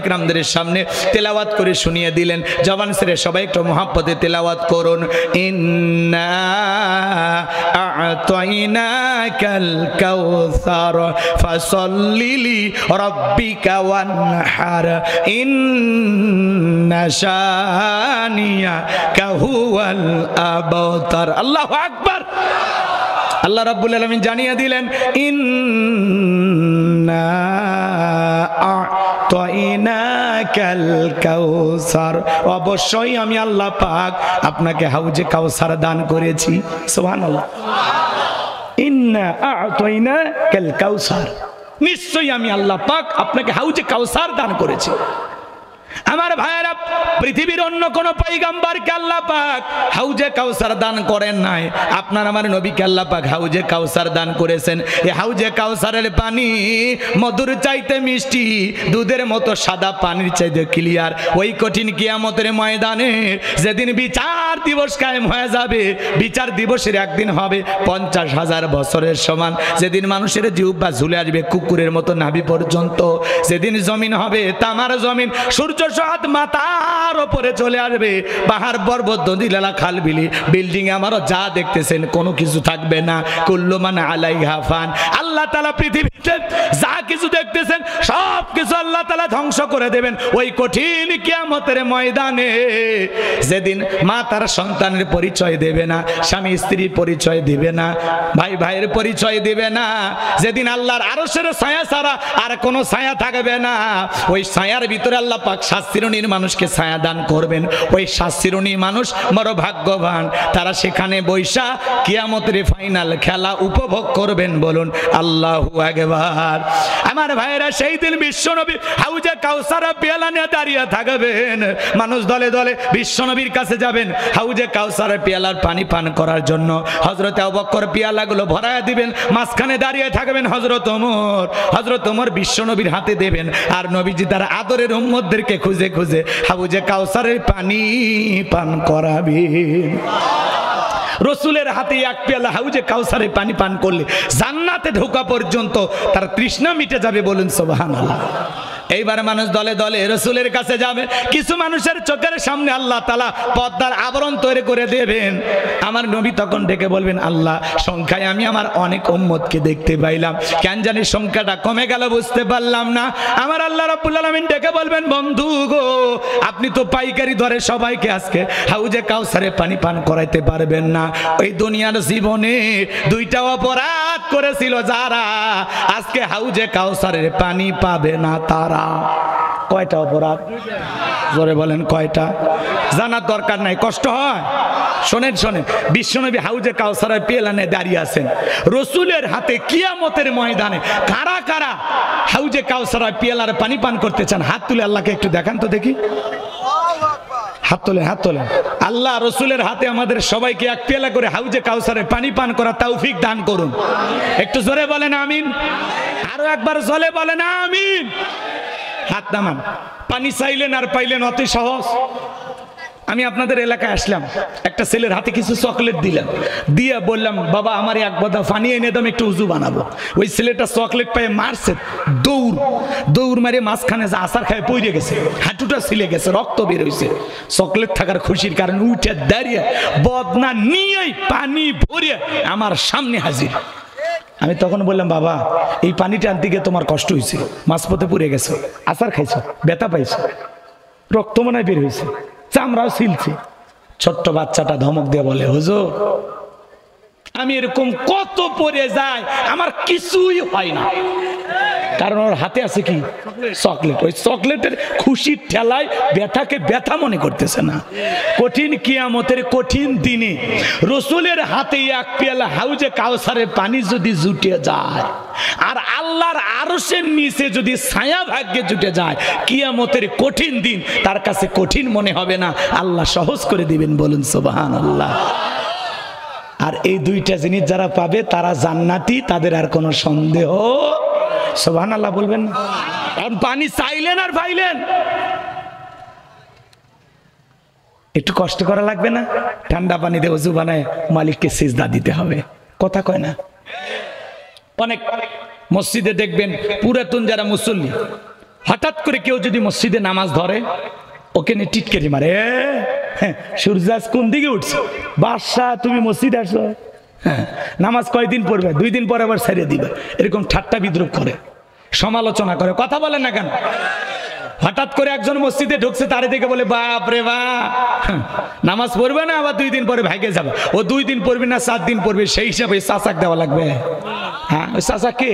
কেরামদের সামনে তেলাওয়াত করে শুনিয়ে দিলেন। জবান ছেড়ে সবাই একটু মুহাব্বতে তেলাওয়াত করুন। ইন্না আ'তাইনাকাল কাউসার ফাসাল্লি লিরাব্বিকা ওয়ানহার ইন্না শানিয়াকা হুয়াল আবতার। আল্লাহু আকবার। আল্লাহ রাব্বুল আলামিন জানিয়ে দিলেন, ইন্না আ'তাইনাকাল কাউসার, অবশ্যই আমি আল্লাহ পাক আপনাকে হাউজে কাউসার দান করেছি। সুবহানাল্লাহ। ইন্না আ'তাইনাকাল কাউসার, নিশ্চয়ই আমি আল্লাহ পাক আপনাকে হাউজে কাউসার দান করেছি। আমার ভাইয়েরা, পৃথিবীর অন্য কোন পয়গম্বরকে আল্লাহ পাক হাউজে কাউসার দান করেন নাই, আপনার আমার নবীকে আল্লাহ পাক হাউজে কাউসার দান করেছেন। এই হাউজে কাউসারের পানি মধুর চাইতে মিষ্টি, দুধের মতো সাদা, পানির চাইতে ক্লিয়ার। ওই কঠিন কিয়ামতের ময়দানে যেদিন বিচার দিবস কায়েম হয়ে যাবে, বিচার দিবসের একদিন হবে 50,000 বছরের সমান। যেদিন মানুষের জিহ্বা ঝুলে আসবে কুকুরের মতো নাভি পর্যন্ত, যেদিন জমিন হবে তামার জমিন, সূর্য হাত মাথার উপরে চলে আসবে, পাহাড় পর্বত নদী নালা খাল বিলি বিল্ডিং আমারও যা দেখতেছেন কোনো কিছু থাকবে না। কুল্লু মান আলাইহা ফান। আল্লাহ তাআলা পৃথিবীতে যা কিছু দেখতেছেন সব কিছু আল্লাহ তাআলা ধ্বংস করে দেবেন ওই কঠিন কিয়ামতের ময়দানে। যেদিন মা তার সন্তানের পরিচয় দেবে না, স্বামী স্ত্রীর পরিচয় দিবে না, ভাই ভাইয়ের পরিচয় দিবে না, যেদিন আল্লাহর আরশের ছায়া ছাড়া আর কোনো ছায়া থাকবে না, ওই ছায়ার ভিতরে আল্লাহ পাক শাস্তিরণীর মানুষকে ছায়া দান করবেন। ওই শাস্তিরণী মানুষ বড় ভাগ্যবান, তারা সেখানে বৈশা কিয়ামতের ফাইনাল খেলা উপভোগ করবেন। বলুন আল্লাহু আকবার। আমার ভাইয়েরা, সেই দিন বিশ্বনবী হাউজে কাউসার পেয়ালা নিয়ে দাঁড়িয়ে থাকবেন। মানুষ দলে দলে বিশ্বনবীর কাছে যাবেন হাউজে কাউসারের পেয়ালার পানি পান করার জন্য। হযরত আবু বকর পেয়ালাগুলো ভরায় দিবেন, মাঝখানে দাঁড়িয়ে থাকবেন হযরত ওমর। হযরত ওমর বিশ্বনবীর হাতে দেবেন, আর নবীজি তার আদরের উম্মতদেরকে খুঁজে খুঁজে হাউজে কাউসারের পানি পান করাবেন। রসুলের হাতে এক পেয়ালা হাউজে কাউসারের পানি পান করলে জান্নাতে ঢোকা পর্যন্ত তার তৃষ্ণা মিটে যাবে। বলুন সুবহানাল্লাহ। এইবার মানুষ দলে দলে রসুলের কাছে যাবে। কিছু মানুষের চোখের সামনে আল্লাহ তাআলা পর্দার আবরণ তৈরি করে দেবেন। আমার নবী তখন ডেকে বলবেন, আল্লাহ, সংখ্যায় আমি আমার অনেক উম্মতকে দেখতে পাইলাম, কেন জানি সংখ্যাটা কমে গেল, বুঝতে পারলাম না। আমার আল্লাহ রাব্বুল আলামিন ডেকে বলবেন, বন্ধু গো, আপনি তো পাইকারি দরে সবাইকে আজকে হাউজে কাউসারে পানি পান করাইতে পারবেন না। ওই দুনিয়ার জীবনে দুইটা অপরাধ করেছিল যারা, আজকে হাউজে কাউসারের পানি পাবে না তারা। কয়টা অপরাধ? জোরে বলেন কয়টা? জানার দরকার নাই, কষ্ট হয়। শোনেন শোনেন, বিশ্বনবী হাউজে কাউসারের পেয়ালা নিয়ে দাঁড়িয়ে আছেন। রসুলের হাতে কিয়ামতের ময়দানে কারা কারা হাউজে কাউসারের পেয়ালার পানি পান করতে চান? হাত তুলে আল্লাহকে একটু দেখান তো দেখি। হাত তোলেন, হাত তোলেন। আল্লাহ রসুলের হাতে আমাদের সবাইকে এক পেয়ালা করে হাউজে কাউসারে পানি পান করা তৌফিক দান করুন। একটু জোরে বলেন আমিন। আরো একবার জোরে বলেন আমিন। হাত নামান। পানি চাইলেন আর পাইলেন অতি সহজ। আমি আপনাদের এলাকায় আসলাম, একটা ছেলের হাতে কিছু চকলেট দিলাম, দিয়ে বললাম, বাবা আমার এক বোতল পানি এনে দাও, একটু উজু বানাবো। ওই ছেলেটা চকলেট পেয়ে মারছে, দৌড় মারে মাঝখানে যে আসার খায় পড়ে গেছে, হাঁটুটা ছিলে গেছে, রক্ত বের হয়েছে। চকলেট থাকার খুশির কারণে উঠে দাঁড়িয়ে বদনা নিয়েই পানি ভরে আমার সামনে হাজির। আমি তখন বললাম, বাবা এই পানিটা আনতে গিয়ে তোমার কষ্ট হয়েছে, মাঝপথে পুড়ে গেছে, আচার খাইছো, ব্যথা পাইছো, রক্ত মনে বের হয়েছে, চামড়াও ছিলছে। ছোট্ট বাচ্চাটা ধমক দিয়ে বলে, হুজুর আমি এরকম কত পড়ে যাই, আমার কিছুই হয় না, কারণ ওর হাতে আছে কি? চকলেট। ওই চকলেটের খুশির ঠেলায় ব্যথাকে ব্যথা মনে করতেছে না। কঠিন কিয়ামতের কঠিন দিনে রসুলের হাতে এক পেয়ালা হাউজে কাউসারের পানি যদি জুটে যায়, আর আল্লাহর আরশের নিচে যদি ছায়া ভাগ্যে জুটে যায়, কিয়ামতের কঠিন দিন তার কাছে কঠিন মনে হবে না, আল্লাহ সহজ করে দিবেন। বলুন সুবহানাল্লাহ। আর এই দুইটা জিনিস যারা পাবে তারা জান্নাতি, তাদের আর কোনো সন্দেহ। সুবহানাল্লাহ বলবেন না? কারণ পানি চাইলেন আর পাইলেন। একটু কষ্ট করা লাগবে না? ঠান্ডা পানিতে ওযু বানায় মালিককে সিজদা দিতে হবে, কথা কয় না? অনেক মসজিদে দেখবেন পুরাতন যারা মুসল্লি, হঠাৎ করে কেউ যদি মসজিদে নামাজ ধরে, ওকে নিয়ে টিটকারি মারে, সূর্য আজ কোন দিকে উঠছে, বাদশা তুমি মসজিদে আসো, নামাজ কয়দিন পড়বে, 2 দিন পরে আবার ছেড়ে দিবে, এরকম ঠাট্টা বিদ্রুপ করে, সমালোচনা করে। কথা বলেন না কেন? হঠাৎ করে একজন মসজিদে ঢুকছে, তারে দেখে বলে বাপ রে বাপ, নামাজ পড়বে না, আবার 2 দিন পরে ভাগে যাবে। ও 2 দিন পড়বে না 4 দিন পড়বে, সেই হিসাবে চাচাক দেওয়া লাগবে। হ্যাঁ, ওই চাচা কে?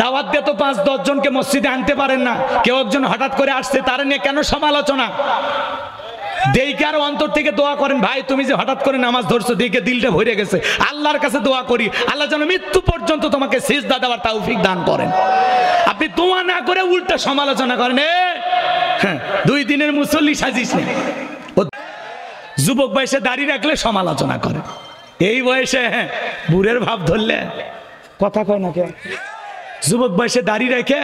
দাওয়াত দিয়ে তো 5-10 জনকে মসজিদে আনতে পারেন না। কেউ একজন হঠাৎ করে আসছে, তার নিয়ে কেন সমালোচনা? দেইকার অন্তর থেকে দোয়া করেন, ভাই তুমি যে হঠাৎ করে নামাজ ধরছো, দেখে দিলটা ভরে গেছে, আল্লাহর কাছে দোয়া করি আল্লাহ যেন মৃত্যু পর্যন্ত তোমাকে সিজদা দেওয়ার তৌফিক দান করেন। আপনি দোয়া না করে উল্টা সমালোচনা করেন, 2 দিনের মুসল্লি সাজিস না। যুবক বয়সে দাড়ি রাখলে সমালোচনা করে, এই বয়সে বুড়ের ভাব ধরলে কথা কয় না কে? যুবক বয়সে দাড়ি রেখে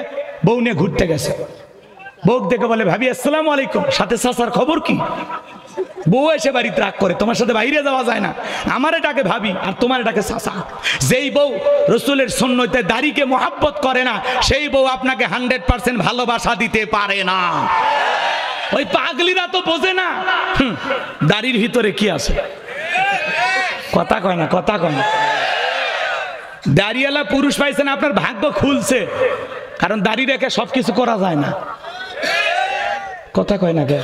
বউ নিয়ে ঘুরতে গেছে, বউ দেখে বলে ভাবি আসসালামু আলাইকুম, সাথে চাচার খবর কি? বউ এসে বাড়িতে রাগ করে, তোমার সাথে বাইরে যাওয়া যায় না, আমার এটাকে ভাবি আর তোমার এটাকে চাচা। যেই বউ রসুলের সুন্নতে দাড়িকে মহাব্বত করে না, সেই বউ আপনাকে 100% ভালোবাসা দিতে পারে না। ওই পাগলিরা তো বোঝে না দাড়ির ভিতরে কি আছে। কথা কয় না, কথা কয় না। দাড়িওয়ালা পুরুষ পাইছেন, আপনার ভাগ্য খুলছে, কারণ দাড়ি রেখে সবকিছু করা যায় না। কথা কয় না কে?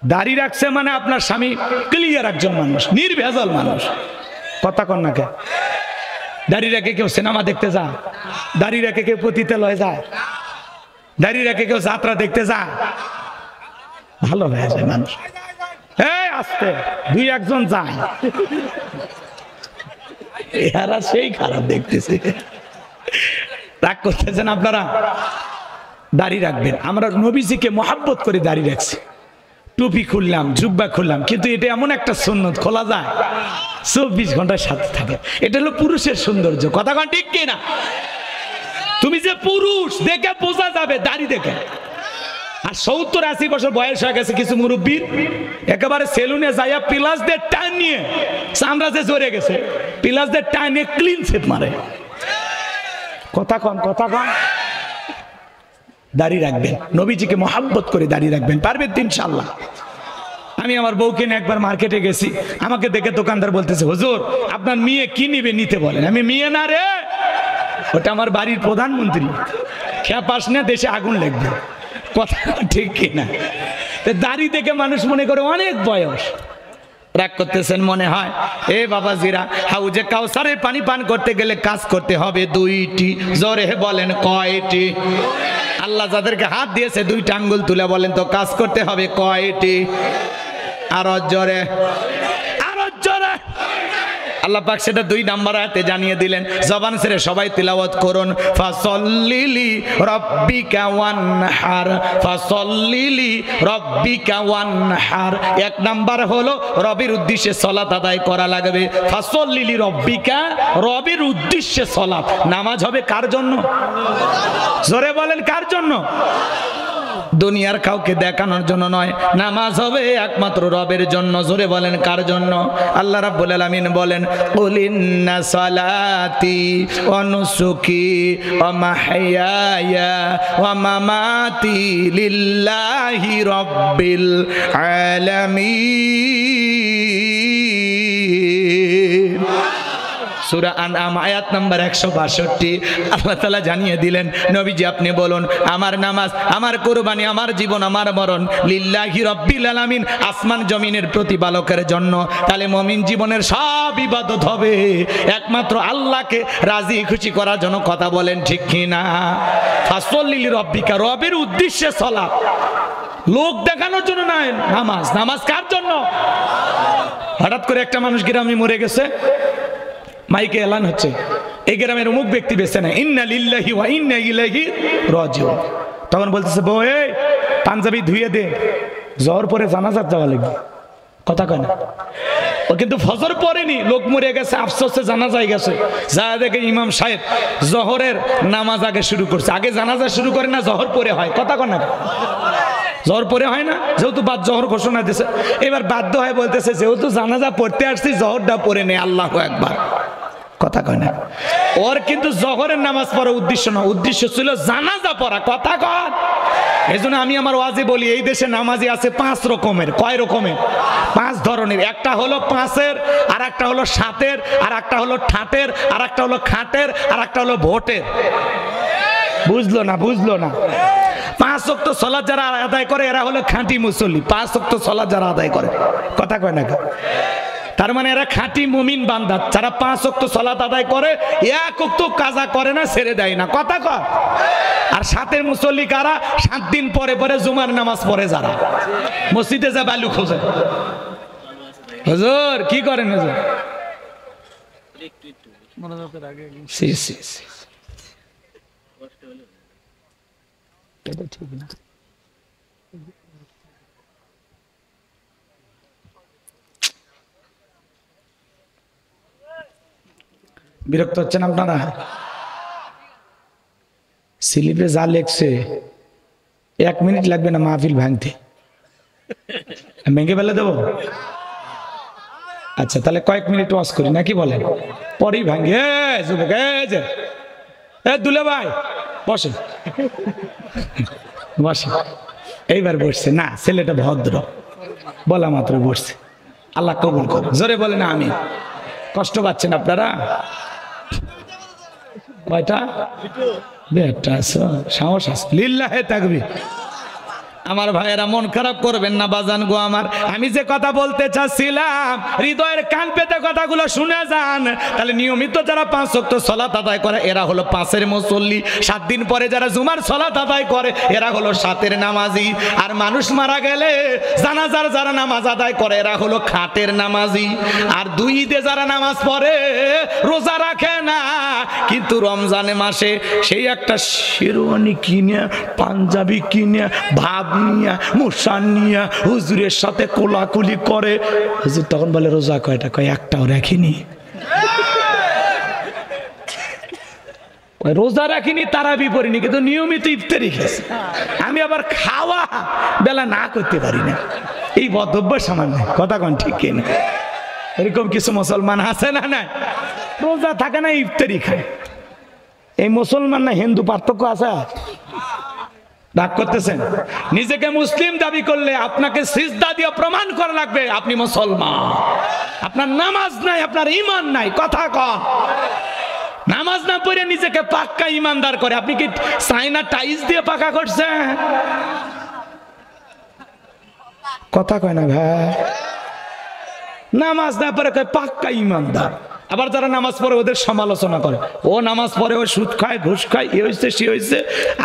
দাড়ি রাখছে মানে আপনার স্বামী ক্লিয়ার একজন মানুষ, নির্ভেজাল মানুষ। কথা কন না কে? দাড়ি রেখে কেউ সিনেমা দেখতে যায়, দাড়ি রেখে কেউ পতিতালয়ে যায়, দাড়ি রেখে কেউ যাত্রা দেখতে যায়, ভালো হয়ে যায় মানুষ। এই আসতে 2-1 জন যায়, এরা সেই খারাপ দেখতেছে। রাগ করতেছেন আপনারা? দাড়ি রাখবেন। আমরা নবীজিকে মহাব্বত করে দাড়ি রাখছি, টুপি খুললাম, জুব্বা খুললাম, কিন্তু এটা এমন একটা সুন্নত, খোলা যায় 24 ঘন্টার সাথে থাকে। এটা হলো পুরুষের সৌন্দর্য। কথা কন ঠিক কিনা? তুমি যে পুরুষ দেখে বোঝা যাবে দাড়ি দেখে। আর 70-80 বছর বয়স হয়ে গেছে কিছু মুরব্বীর, একেবারে সেলুনে যাইয়া পিলাস দিয়ে টান নিয়ে, চামড়া যে জড়ে গেছে, পিলাস দিয়ে টান নিয়ে ক্লিন শেপ মারে। কথা কন, কথা কন। দাড়ি রাখবেন, নবীজিকে মহাব্বত করে দাড়ি রাখবেন, পারবেন তো ইনশাআল্লাহ। আমি আমার বউকে নিয়ে একবার মার্কেটে গেছি, আমাকে দেখে দোকানদার বলতেছে হুজুর আপনার মেয়ে কি নিবে, নিতে বলেন। আমি মেয়ে না রে, ওটা আমার বাড়ির প্রধানমন্ত্রী, খেপাস না দেশে আগুন লাগবে। কথা ঠিক কিনা? দাড়ি দেখে মানুষ মনে করে অনেক বয়স। রাগ করতেছেন মনে হয়? এ বাবা জিরা, হাউজে কাউসারের পানি পান করতে গেলে কাজ করতে হবে 2টি। জোরে বলেন কয়টি? আল্লাহ যাদেরকে হাত দিয়েছে 2টা আঙ্গুল তুলে বলেন তো কাজ করতে হবে কয়টি? আরো জোরে, আরো জোরে। আল্লাহ পাক সেটা 2 নাম্বার আয়াতে জানিয়ে দিলেন। জবান ছেড়ে সবাই তিলাওয়াত করুন, ফাসল্লিলি রাব্বিকা ওয়ানহার, ফাসল্লিলি রাব্বিকা ওয়ানহার। 1 নাম্বার হলো রবের উদ্দেশ্যে সালাত আদায় করা লাগবে। ফাসল্লিলি রাব্বিকা, রবের উদ্দেশ্যে সালাত। নামাজ হবে কার জন্য? জোরে বলেন কার জন্য? দুনিয়ার কাউকে দেখানোর জন্য নয়, নামাজ হবে একমাত্র রবের জন্য। জোরে বলেন কার জন্য? আল্লাহ রাব্বুল আলামিন বলেন কুল ইন্না সালাতি ওয়া নুসুকি ওয়া মাহইয়ায়া ওয়া মামাতি লিল্লাহি রাব্বিল আলামিন। সূরা আনআম আয়াত নাম্বার 162। আল্লাহ তাআলা জানিয়ে দিলেন নবীজি আপনি বলুন আমার নামাজ, আমার কুরবানি, আমার জীবন, আমার মরণ লিল্লাহি রাব্বিল আলামিন, আসমান জমিনের প্রতিপালকের জন্য। তাহলে মুমিন জীবনের সব ইবাদত হবে একমাত্র আল্লাহকে রাজি খুশি করার জন্য। কথা বলেন ঠিক কি না? ফাসল্লি লিরাব্বিকা, রবের উদ্দেশ্যে সালাত, লোক দেখানোর জন্য নয়। নামাজ, নামাজ কার জন্য? হঠাৎ করে একটা মানুষ গ্রামে মরে গেছে, মাইকে এলান হচ্ছে এই গ্রামের অমুক ব্যক্তি বেঁচে না, ইন্না লিল্লাহি ওয়া ইন্না ইলাইহি রাজিউন। তখন বলতেছে বউ এই পাঞ্জাবি ধুয়ে দে, জহর পরে জানাজাত যাওয়া লাগবে। কথা কয় না? ও কিন্তু ফজর পড়েনি, লোক মরে গেছে, আফসোসে জানাজায় গেছে। যা দেখে ইমাম সাহেব জহরের নামাজ আগে শুরু করছে। আগে জানাজা শুরু করে না, জহর পরে হয়। কথা কয় না? জহর পরে হয় না, যেহেতু বাদ জহর ঘোষণা দিয়েছে, এবার বাধ্য হয় বলতেছে যেহেতু জানাজা পড়তে আসছি জহরটা পড়ে নে, আল্লাহু আকবার। কথা কয় না? ওর কিন্তু জহরের নামাজ পড়ার উদ্দেশ্য না, উদ্দেশ্য ছিল জানাজা পড়া। কথা কয়? এই জন্য আমি আমার ওয়াজে বলি এই দেশে নামাজি আছে 5 রকমের। কয় রকমের? 5 ধরনের। একটা হলো 5-এর, আর একটা হলো 7-এর, আর একটা হলো ঠাটের, আর একটা হলো খাটের, আর একটা হলো ভোটের। বুঝলো না বুঝলো না। 5 ওয়াক্ত সালাত যারা আদায় করে এরা হলো খাঁটি মুসল্লি। 5 ওয়াক্ত সালাত যারা আদায় করে, কথা কয় না, তার মানে এরা খাঁটি মুমিন বান্দা। যারা 5 ওয়াক্ত সালাত আদায় করে, 1 ওয়াক্ত কাজা করে না, ছেড়ে দেয় না, কথা কয়। আর সাথের মুসল্লি কারা? 7 দিন পরে পরে জুমার নামাজ পড়ে যারা, মসজিদে যা বালু খোঁজে। হুজুর কি করেন হুজুর? এটা ঠিক না। বিরক্ত হচ্ছেন আপনারা? স্লিপে যা লেখছে 1 মিনিট লাগবে না মাহফিল ভাঙতে। ভেঙে ফেলে দেবো? আচ্ছা তাহলে কয়েক মিনিট ওয়াজ করি নাকি বলেন, পরেই ভাঙে। যুবক দুলে ভাই বসে বসে, এইবার বসছে না, ছেলেটা ভদ্র, বলা মাত্র বসছে। আল্লাহ কবুল করে, জোরে বলে না আমি। কষ্ট পাচ্ছেন আপনারা? কয়টা বেটা সাহস আছে, লিল্লাহে তাকবীর। আমার ভাইয়েরা মন খারাপ করবেন না বাজান গো আমার। আমি যে কথা বলতে চাচ্ছিলাম, হৃদয়ের কান পেতে কথাগুলো শুনে যান। তাহলে নিয়মিত যারা 5 ওয়াক্ত সালাত আদায় করে এরা হলো 5-এর মুসল্লি। 7 দিন পরে যারা জুমার সালাত আদায় করে এরা হলো 7-এর নামাজি। আর মানুষ মারা গেলে জানাজার যারা নামাজ আদায় করে এরা হলো খাটের নামাজি। আর 2 ঈদে যারা নামাজ পড়ে, রোজা রাখে না, কিন্তু রমজানে মাসে সেই একটা শেরওয়ানি কিনে, পাঞ্জাবি কিনে, ভাব নিয়া, মুসান নিয়া হুজুরের সাথে কোলাকুলি করে। হুজুর তখন বলে রোজা কয়টা? কয় একটাও রাখিনি। রোজা রাখিনি, তারাবি পড়িনি, কিন্তু নিয়মিত ইফতারি খেয়েছি। আমি আবার খাওয়া বেলা না করতে পারি না, এই বদভ্যাস আমার নাই, কথা কোন ঠিক কিনা? এরকম কিছু মুসলমান আছে না? না, রোজা থাকে না, ইফতারি খায়। এই মুসলমান না হিন্দু পার্থক্য আছে? রাগ করতেছেন? নিজেকে মুসলিম দাবি করলে আপনাকে সিজদা দিয়ে প্রমাণ করা লাগবে আপনি মুসলমান। আপনার নামাজ নাই, আপনার ঈমান নাই, কথা কন। নামাজ না পড়ে নিজেকে পাক্কা ঈমানদার করে। আপনি কি চাইনা টাইলস দিয়ে পাকা করছেন? কথা কয় না ভাই। নামাজ না পড়ে কয় পাক্কা ঈমানদার। আবার যারা নামাজ পড়ে ওদের সমালোচনা করে, ও নামাজ পড়ে, ও সুদ খায়, ঘুষ খায়, এ হয়েছে সে হয়েছে।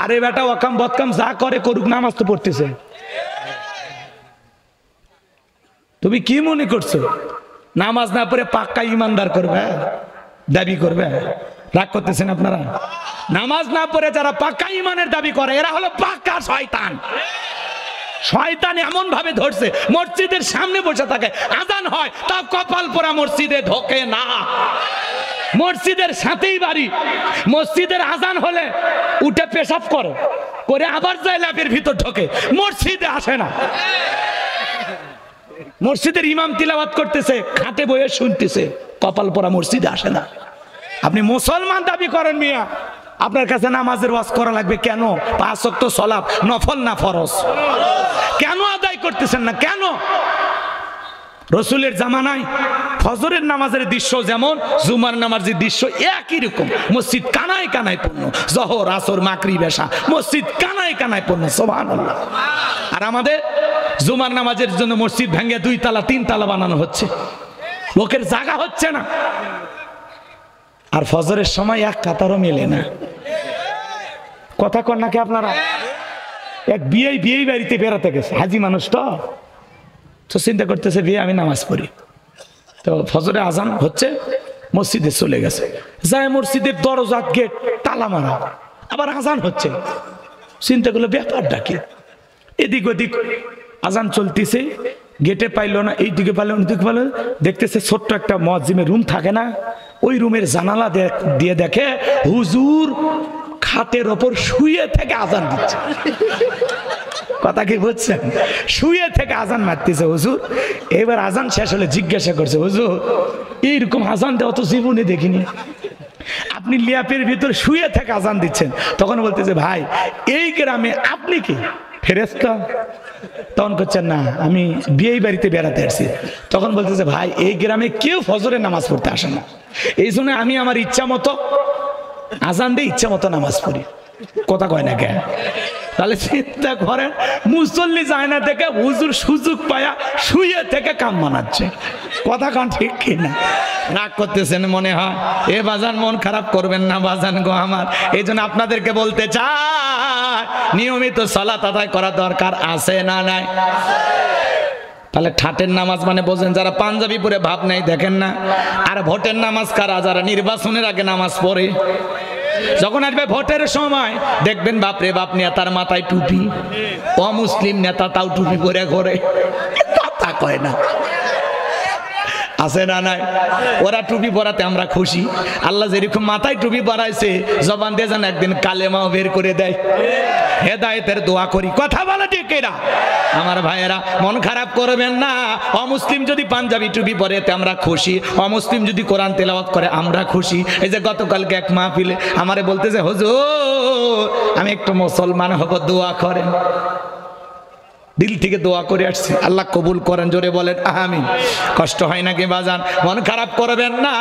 আরে বেটা ওয়াকাম বদকাম যা করে করুক, নামাজ তো পড়তেছে। তুমি কি মনে করছো নামাজ না পড়ে পাক্কা ইমানদার করবে, দাবি করবে? রাগ করতেছেন আপনারা? নামাজ না পড়ে যারা পাক্কা ইমানের দাবি করে এরা হলো পাক্কা শয়তান। শয়তান এমন ভাবে ধরছে, মসজিদের সামনে বসে থাকে, আজান হয় তা কপাল পোড়া মসজিদে ঢোকে না। মসজিদের সাথেই বাড়ি, মসজিদের আজান হলে উঠে পেশাব করে আবার যায় ল্যাপের ভিতর ঢোকে, মসজিদে আসে না। মসজিদের ইমাম তিলাওয়াত করতেছে, খাটে বইয়ে শুনতেছে, কপাল পোড়া মসজিদে আসে না। আপনি মুসলমান দাবি করেন মিয়া, আপনার কাছে নামাজের ওয়াজ করা লাগবে কেন? 5 ওয়াক্ত সালাত নফল না ফরজ? কেন আদায় করতেছেন না? কেন? রসুলের জামানায় ফজরের নামাজের দৃশ্য যেমন জুমার নামাজের দৃশ্য একই রকম। মসজিদ কানায় কানায় পূর্ণ, জহর আসর মাগরিব এশা মসজিদ কানায় কানায় পূর্ণ, সুবহানাল্লাহ। আর আমাদের জুমার নামাজের জন্য মসজিদ ভেঙে 2 তালা 3 তালা বানানো হচ্ছে, লোকের জায়গা হচ্ছে না। আর ফজরের সময় এক কাতারও মেলে না, কথা কন নাকি আপনারা? এক বিয়ে বাড়িতে বেড়াতে গেছে, হাজি মানুষ তো চিন্তা করতেছে বিয়ে আমি নামাজ পড়ি, তো ফজরে আজান হচ্ছে, মসজিদে চলে গেছে, যায় মসজিদের দরজা গেট তালা মারা, আবার আজান হচ্ছে। চিন্তা করলো ব্যাপারটা কি, এদিক ওদিক আজান চলতেছে, গেটে পাইলো না, এইদিকে পাইলো ওইদিকে পাইলো, দেখতেছে ছোট্ট একটা মুয়াজ্জিমের রুম থাকে না, ওই রুমের জানালা দিয়ে দেখে হুজুর খাটের ওপর শুয়ে থেকে আজান দিচ্ছে। কথা কি বুঝছেন? শুয়ে থেকে আজান মারতেছে হুজুর। এবার আজান শেষ হলে জিজ্ঞাসা করছে, হুজুর এইরকম আজান দেওয়া তো জীবনে দেখিনি, আপনি ল্যাপের ভিতর শুয়ে থেকে আজান দিচ্ছেন। তখন বলতেছে, ভাই এই গ্রামে আপনি কি ফেরেশতা? তখন করছেন, না আমি বিয়ে বাড়িতে বেড়াতে আসছি। তখন বলতেছে, ভাই এই গ্রামে কেউ ফজরের নামাজ পড়তে আসে না, এই জন্য আমি আমার ইচ্ছা মতো আজান দিয়ে ইচ্ছা মতো নামাজ পড়ি। কথা কয় না কেন? তাহলে চিন্তা করেন, মুসল্লি যায় না থেকে হুজুর সুযোগ পায়া শুয়ে থেকে কাম বানাচ্ছে। কথা কন ঠিক কিনা? রাগ করতেছেন মনে হয়। এ বাজান মন খারাপ করবেন না বাজান গো আমার। এই জন্য আপনাদেরকে বলতে চাই, নিয়মিত সালাত আদায় করা দরকার আছে না নাই? তাহলে ঠাটের নামাজ মানে বোঝেন, যারা পাঞ্জাবি পরে ভাব নাই দেখেন না। আর ভোটের নামাজ কারা? যারা নির্বাচনের আগে নামাজ পড়ে। যখন আসবে ভোটের সময় দেখবেন বাপরে বাপ নেতার মাথায় টুপি, অমুসলিম নেতা তাও টুপি পরে ঘরে, কথা কয় না, আছে না নাই? ওরা টুপি পরাতে আমরা খুশি। আল্লাহ যেরকম মাথায় টুপি পরাইছে, জবান দিয়ে যেন একদিন কালেমাও বের করে দেয়। হেদায়েতের দোয়া করি। কথা বলে ঠিক এরা আমার ভাইয়েরা, মন খারাপ করবেন না। অমুসলিম যদি পাঞ্জাবি টুপি পরে এতে আমরা খুশি, অমুসলিম যদি কোরআন তেলাওয়াত করে আমরা খুশি। এই যে গতকালকে এক মাহফিলে আমারে বলতেছে, হুজুর আমি একটু মুসলমান হব, দোয়া করেন। দিল থেকে দোয়া করে আসছি, আল্লাহ কবুল করেন, জোরে বলেন আমিন। কষ্ট হয় নাকি বাজান? মন খারাপ করবেন না।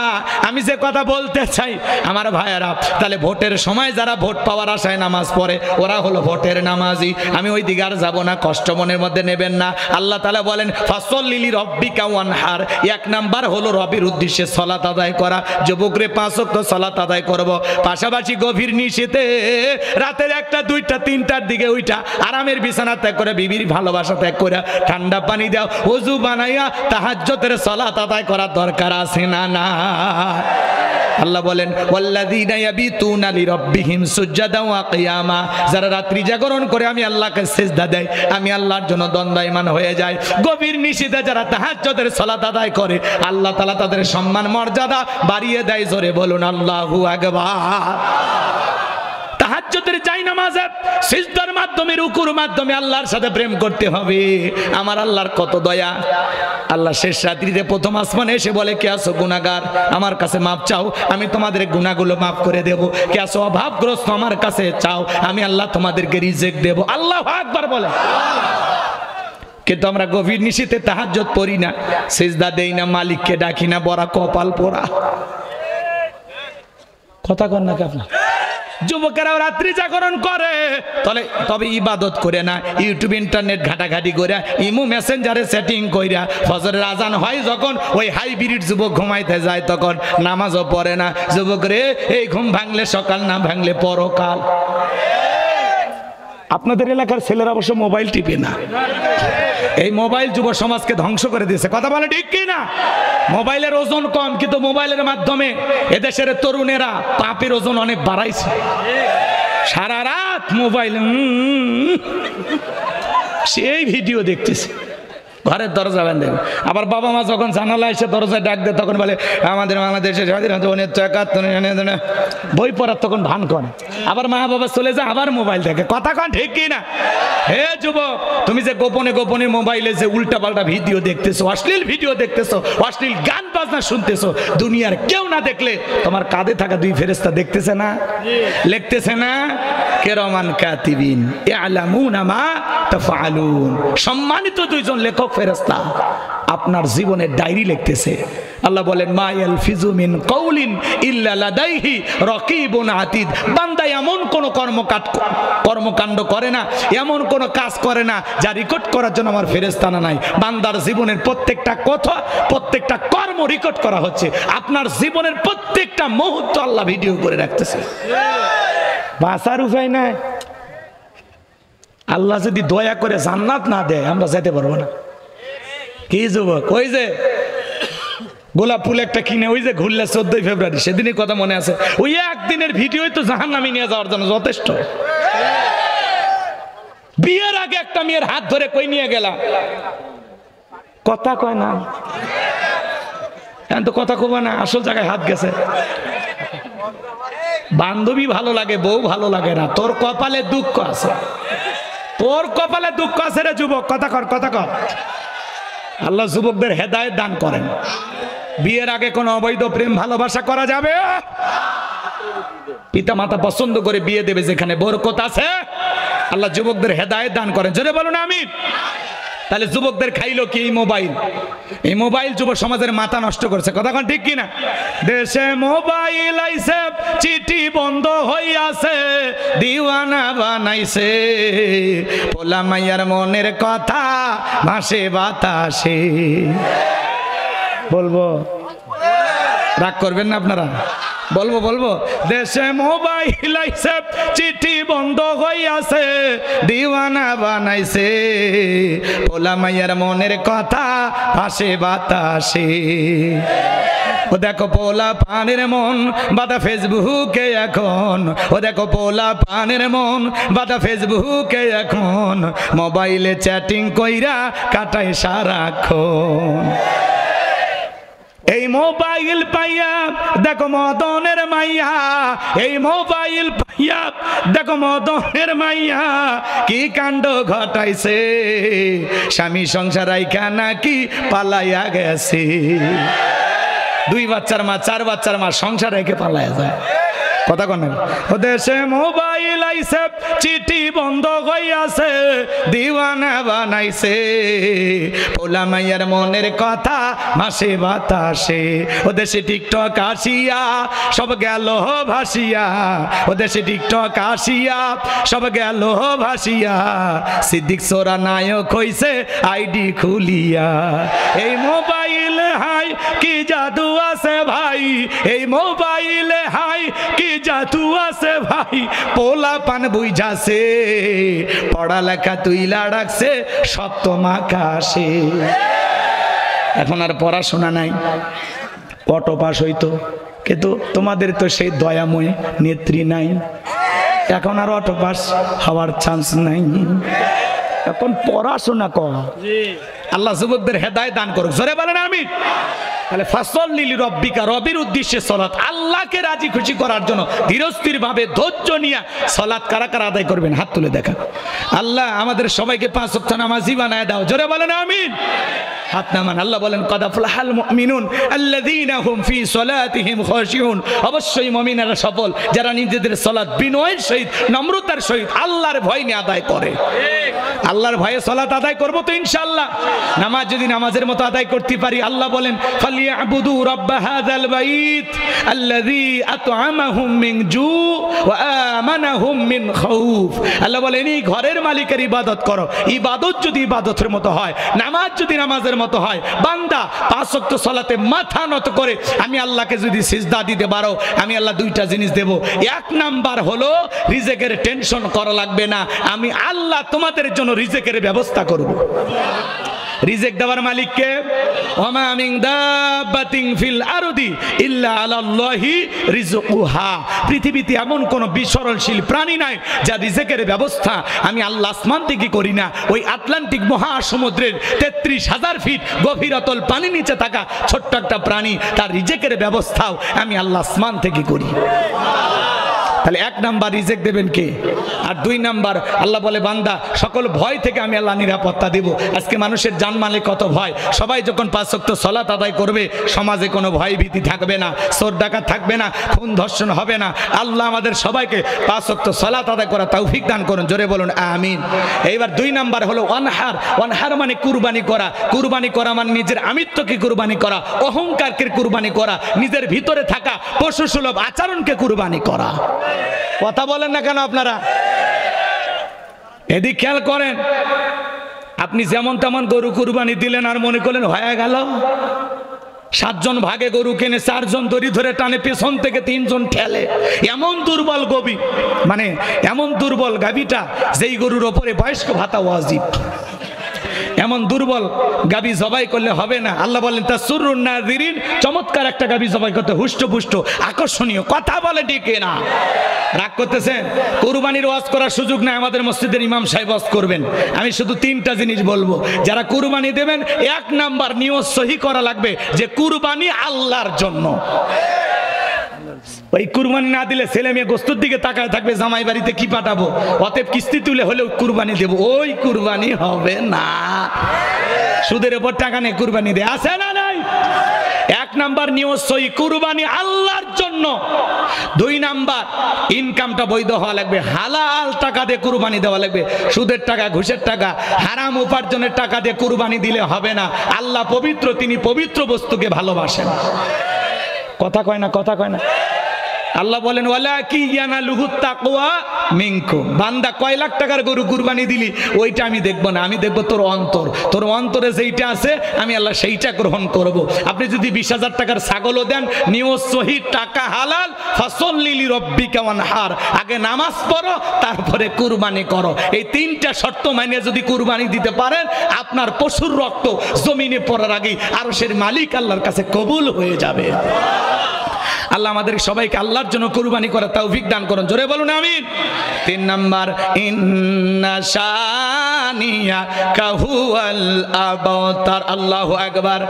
আমি যে কথা বলতে চাই আমার ভাইয়েরা, তাহলে ভোটের সময় যারা ভোট পাওয়ার আশায় নামাজ পড়ে ওরা হলো ভোটের নামাজি। আমি ওই দিকে আর যাবো না, কষ্ট মনের মধ্যে নেবেন না। আল্লাহ তাআলা বলেন ফাসল্লি লিরাব্বিকা ওয়ানহার। এক নাম্বার হলো রবের উদ্দেশ্যে সালাত আদায় করা। যুবকরে 5 ওয়াক্ত সালাত আদায় করব, পাশাপাশি গভীর নিশীথে রাতের 1টা 2টা 3টার দিকে ওইটা আরামের বিছানা ত্যাগ করে বিবির ভালোবাসা ত্যাগ করে ঠান্ডা পানি দাও, ওযু বানাইয়া তাহাজ্জুদের সালাত আদায় করার দরকার আছে না না? আল্লাহ বলেন ওয়াল্লাযীনা ইয়াবিতুনা লিরাব্বিহিম সুজদান ওয়া কিয়ামা। যারা রাত্রি জাগরণ করে আমি আল্লাহকে সিজদা দেয়, আমি আল্লাহর জন্য দণ্ডায়মান হয়ে যাই। গভীর নিশীথে যারা তাহাজ্জুদের সালাত আদায় করে আল্লাহ তাআলা তাদের সম্মান মর্যাদা বাড়িয়ে দেয়। জোরে বলুন আল্লাহু আকবার। তাহাজ্জুদের জায়নামাজে সিজদার মাধ্যমে, রুকুর মাধ্যমে আল্লাহর সাথে প্রেম করতে হবে। আমার আল্লাহর কত দয়া। আল্লাহ শেষ রাত্রিতে প্রথম আসমানে এসে বলে, কে আছো গুনাহগার আমার কাছে মাপ চাও, আমি তোমাদের গুনাহগুলো মাফ করে দেব। কে আছো অভাবগ্রস্ত আমার কাছে চাও, আমি আল্লাহ তোমাদেরকে রিজিক দেব। আল্লাহু আকবার বলে। কিন্তু আমরা গভীর নিশীথে তাহাজ্জুদ পড়ি না, সিজদা দেই না, মালিককে ডাকি না, বড় কপাল পোড়া। কথা কন না কি আপনার? যুবকেরাও রাত্রি জাগরণ করে, তবে ইবাদত করে না, ইউটিউব ইন্টারনেট ঘাটাঘাটি করে, ইমো মেসেঞ্জারে সেটিং কইরা ফজরের আজান হয় যখন ওই হাইব্রিড যুবক ঘুমাইতে যায় তখন নামাজও পড়ে না। যুবক রে, এই ঘুম ভাঙলে সকাল, না ভাঙলে পরকাল। আপনাদের এলাকার ছেলেরা অবশ্য মোবাইল টিপে না। এই মোবাইল যুব সমাজকে ধ্বংস করে দিয়েছে। কথা বলে ঠিক কি না? মোবাইলের ওজন কম, কিন্তু মোবাইলের মাধ্যমে এদেশের তরুণেরা পাপের ওজন অনেক বাড়াইছে। সারা রাত মোবাইল সেই ভিডিও দেখতেছে, ঘরের দরজা বেঁধে। আবার বাবা মা যখন জানালা এসে দরজায় ডাক দেয় তখন বলে আমাদের বাংলাদেশের স্বাধীনতা 1971 বই পড়ার তখন ভান করে। আবার মা বাবা চলে যায়, আবার মোবাইল দেখে। কথা কন ঠিক কি না? হে যুবক, তুমি যে গোপনে গোপনে মোবাইলে যে উল্টা পাল্টা ভিডিও দেখতেছো, অশ্লীল ভিডিও দেখতেছো, অশ্লীল গান বাজনা শুনতেছো, দুনিয়ার কেউ না দেখলে তোমার কাঁধে থাকা 2 ফেরেশতা দেখতেছে না, লিখতেছে না? কিরামান কাতিবিন ইয়ালামুনা মা তাফআলুন। সম্মানিত 2জন লেখক ফেরেশতা আপনার জীবনের ডায়েরি লিখতেছে। আল্লাহ বলেন মা ইয়ালফিজু মিন কাউলিন ইল্লা লাদাইহি রাকিবুন আতীদ। বান্দা এমন কোন কর্মকাণ্ড করে না, এমন কোন কাজ করে না যা রেকর্ড করার জন্য আমার ফেরেশতা নাই। বান্দার জীবনের প্রত্যেকটা কথা, প্রত্যেকটা কর্ম রেকর্ড করা হচ্ছে। আপনার জীবনের প্রত্যেকটা মুহূর্ত আল্লাহ ভিডিও করে রাখতেছে। বাঁচার উপায় নাই। আল্লাহ যদি দয়া করে জান্নাত না দেয় আমরা যেতে পারবো না। কি যুবক, ওই যে গোলাপ ফুল একটা কিনে ওই যে ঘুরলে 14 ফেব্রুয়ারি, সেদিনই কথা মনে আছে। ওই একদিনের ভিডিওই তো জাহান্নামে নিয়ে যাওয়ার জন্য যথেষ্ট। বিয়ের আগে একটা মেয়ের হাত ধরে কই নিয়ে গেলাম, কথা কয় না, এখন তো কথা কবা না, আসল জায়গায় হাত গেছে। বান্ধবী ভালো লাগে, বউ ভালো লাগে না, তোর কপালে দুঃখ আছে, তোর কপালে দুঃখ আছে রে যুবক। কথা কর, কথা কর। আল্লাহ যুবকদের হেদায়েত দান করেন। বিয়ের আগে কোনো অবৈধ প্রেম ভালোবাসা করা যাবে? পিতা মাতা পছন্দ করে বিয়ে দেবে যেখানে বরকত আছে। আল্লাহ যুবকদের হেদায়েত দান করেন, জোরে বলুন আমিন। তাহলে যুবকদের খাইলো কি এই মোবাইল? এই মোবাইল যুব সমাজের মাথা নষ্ট করছে, কথা কোন ঠিক কিনা? দেশে মোবাইল আইছে, চিঠি বন্ধ হইয়াছে, দিওয়ানা বানাইছে, পোলা মাইয়ার মনের কথা ভাসে বাতাসে। বলবো, রাগ করবেন না আপনারা? বলবো দেশে মোবাইল আইছে, চিঠি বন্ধ হইয়াছে, দিওয়ানা বানাইছে, পোলা মাইয়ার মনের কথা ভাসে বাতাসে। ও দেখো পোলা পানের মন বাদা ফেসবুকে এখন, ও দেখো পোলা পানের মন বাদা ফেসবুকে এখন, মোবাইলে চ্যাটিং কইরা কাটায় সারাক্ষণ। এই মোবাইল পাইয়া দেখো মদনের মাইয়া, এই মোবাইল পাইয়া দেখো মদনের মাইয়া কি কাণ্ড ঘটাইছে, স্বামী সংসার আইকা নাকি পালাইয়া গেছে। 2 বাচ্চার মা 4 বাচ্চার মা সংসার রেখে পালাইয়া যায়, কথা কোন? ও দেশে মোবাইল আইছে, চিঠি বন্ধ হইয়াছে, দিওয়ানা বানাইছে, পোলা মাইয়ার মনের কথা ভাসে বাতাসে। ও দেশে টিকটক আসিয়া সব গেল ভাসিয়া, ও দেশে টিকটক আসিয়া সব গেল ভাসিয়া, সিদ্দিক সোরা নায়ক হইছে আইডি খুলিয়া। এই মোবাইলে হাই কি জাদু আছে ভাই, এই মোবাইলে হাই কি জাদু আছে ভাই, পোলা পান বুঝাছে, পড়ালেখা তুইলা রাখছে সপ্তম আকাশে। এখন আর পড়াশোনা নাই, অটো পাস হইতো, কিন্তু তোমাদের তো সেই দয়াময় নেত্রী নাই, এখন আর অটো পাস হওয়ার চান্স নাই। এখন পড়াশোনা কর, আল্লাহ যুবকদের হেদায়েত দান করুক, জোরে বলেন আমিন। তাহলে ফাসল্লি লিরাব্বিকা, রবের উদ্দেশ্যে সালাত, আল্লাহকে রাজি খুশি করার জন্য ধীরস্থির ভাবে ধৈর্য নিয়ে সালাত কারা কারা আদায় করবেন হাত তুলে দেখা। আল্লাহ আমাদের সবাইকে 5 ওয়াক্ত নামাজি বানায় দাও, জোরে বলেন আমিন। হাত নামান। আল্লাহ বলেন কদ আফলাহাল মুমিনুন আল্লাযীনা হুম ফি সালাতিহিম খাশিউন, অবশ্যই মুমিনেরা সফল যারা নিজেদের সালাত বিনয়ের সহিত নম্রতার সহিত আল্লাহর ভয় নিয়ে আদায় করে। আল্লাহর ভয়ে সালাত আদায় করব তো ইনশাআল্লাহ। নামাজ যদি নামাজের মতো আদায় করতে পারি, আল্লাহ বলেন ফালিয়াবুদু রাব্ব হাযাল বাইত আল্লাযী আত'আমাহুম মিন জু ওয়া আমানাহুম মিন খাউফ। আল্লাহ বলেন এই ঘরের মালিকের ইবাদত করো। ইবাদত যদি ইবাদতের মতো হয়, নামাজ যদি নামাজের মতো হয়, বান্দা 5 ওয়াক্ত সালাতে মাথা নত করে আমি আল্লাহকে যদি সিজদা দিতে পারো, আমি আল্লাহ 2টা জিনিস দেব। 1 নাম্বার হলো রিজিকের টেনশন করা লাগবে না, আমি আল্লাহ তোমাদের জন্য রিজিকের ব্যবস্থা করব। রিজিক দেওয়ার মালিক কে? ওমা মিন দাব্বাতিন ফিল আরদি ইল্লা আলাল্লাহি রিজকুহা। পৃথিবীতে এমন কোন বিচরণশীল প্রাণী নাই যার রিজিকের ব্যবস্থা আমি আল্লাহ আসমান থেকে করি না। ওই আটলান্টিক মহাসমুদ্রের 33,000 ফিট গভীর অতল পানি নিচে থাকা ছোট্ট একটা প্রাণী, তার রিজিকের ব্যবস্থাও আমি আল্লাহ আসমান থেকে করি। তাহলে 1 নাম্বার রিজিক দেবেন কে? আর 2 নাম্বার আল্লাহ বলে বান্দা সকল ভয় থেকে আমি আল্লাহ নিরাপত্তা দেব। আজকে মানুষের জানমালে কত ভয়, সবাই যখন 5 ওয়াক্ত সালাত আদায় করবে সমাজে কোনো ভয় ভীতি থাকবে না, চোর ডাকাত থাকবে না, খুন ধর্ষণ হবে না। আল্লাহ আমাদের সবাইকে 5 ওয়াক্ত সালাত আদায় করা তৌফিক দান করুন, জোরে বলুন আমিন। এইবার 2 নাম্বার হলো অনহার। অনহার মানে কুরবানি করা। কুরবানি করা মানে নিজের আমিত্বকে কুরবানি করা, অহংকারকে কুরবানি করা, নিজের ভিতরে থাকা পশুসুলভ আচরণকে কুরবানি করা। কথা বলেন না কেন আপনারা? এদিক খেয়াল করেন। আপনি যেমন তেমন গরু কুরবানি দিলেন আর মনে করলেন হয়ে গেল। 7 জন ভাগে গরু কিনে 4 জন দড়ি ধরে টানে, পেছন থেকে 3 জন ঠেলে। এমন দুর্বল গবি, মানে এমন দুর্বল গাবিটা যেই গরুর ওপরে বয়স্ক ভাতা ওয়াজিব। এমন দুর্বল গাবি জবাই করলে হবে না। আল্লাহ বলেন তাসুরুন নাযিরিন, চমৎকার একটা গাবি জবাই করতে, হুষ্টপুষ্ট আকর্ষণীয়। কথা বলে ঠিক না? রাগ করতেছেন? কুরবানির ওয়াজ করার সুযোগ নাই, আমাদের মসজিদের ইমাম সাহেব ওয়াজ করবেন। আমি শুধু 3টা জিনিস বলবো। যারা কুরবানি দেবেন 1 নাম্বার নিয়ত সহি করা লাগবে যে কুরবানি আল্লাহর জন্য। ওই কুরবানি না দিলে ছেলে মেয়ে গোস্তের দিকে তাকায় থাকবে, জামাই বাড়িতে কি পাঠাবো, অতএব কিস্তি তুলে হলেও কুরবানি দেব। ওই কুরবানি হবে না। সুদের উপর টাকা নিয়ে কুরবানি দেয় আছে না নাই? এক নাম্বার নিয়ত সহি, কুরবানি আল্লাহর জন্য। দুই নাম্বার ইনকামটা বৈধ হওয়া লাগবে, হালাল টাকা দিয়ে কুরবানি দেওয়া লাগবে। সুদের টাকা, ঘুষের টাকা, হারাম উপার্জনের টাকা দিয়ে কুরবানি দিলে হবে না। আল্লাহ পবিত্র, তিনি পবিত্র বস্তুকে ভালোবাসেন। কথা কয় না, কথা কয় না। আল্লাহ বলেন ওয়ালাকি ইয়ানালুহুত তাকওয়া মিনকুম। বান্দা কয় লাখ টাকার গরু কুরবানি দিলি ওইটা আমি দেখব না, আমি দেখব তোর অন্তর। তোর অন্তরে যেইটা আছে আমি আল্লাহ সেইটা গ্রহণ করব। আপনি যদি 20,000 টাকার ছাগলও দেন, নিয়ত সহি, টাকা হালাল, ফাসল্লি লিরাব্বিকা ওয়ানহার, আগে নামাজ পড়ো তারপরে কুরবানি করো। এই তিনটা শর্ত মানিয়ে যদি কুরবানি দিতে পারেন, আপনার পশুর রক্ত জমিনে পড়ার আগেই আরশের মালিক আল্লাহর কাছে কবুল হয়ে যাবে। আল্লাহ আমাদের সবাইকে আল্লাহর জন্য কুরবানি করার তৌফিক দান করুন। জোরে বলুন আমিন। 3 নাম্বার, ইন্না শানিয়া কাহুয়াল আবতার। আল্লাহু আকবার।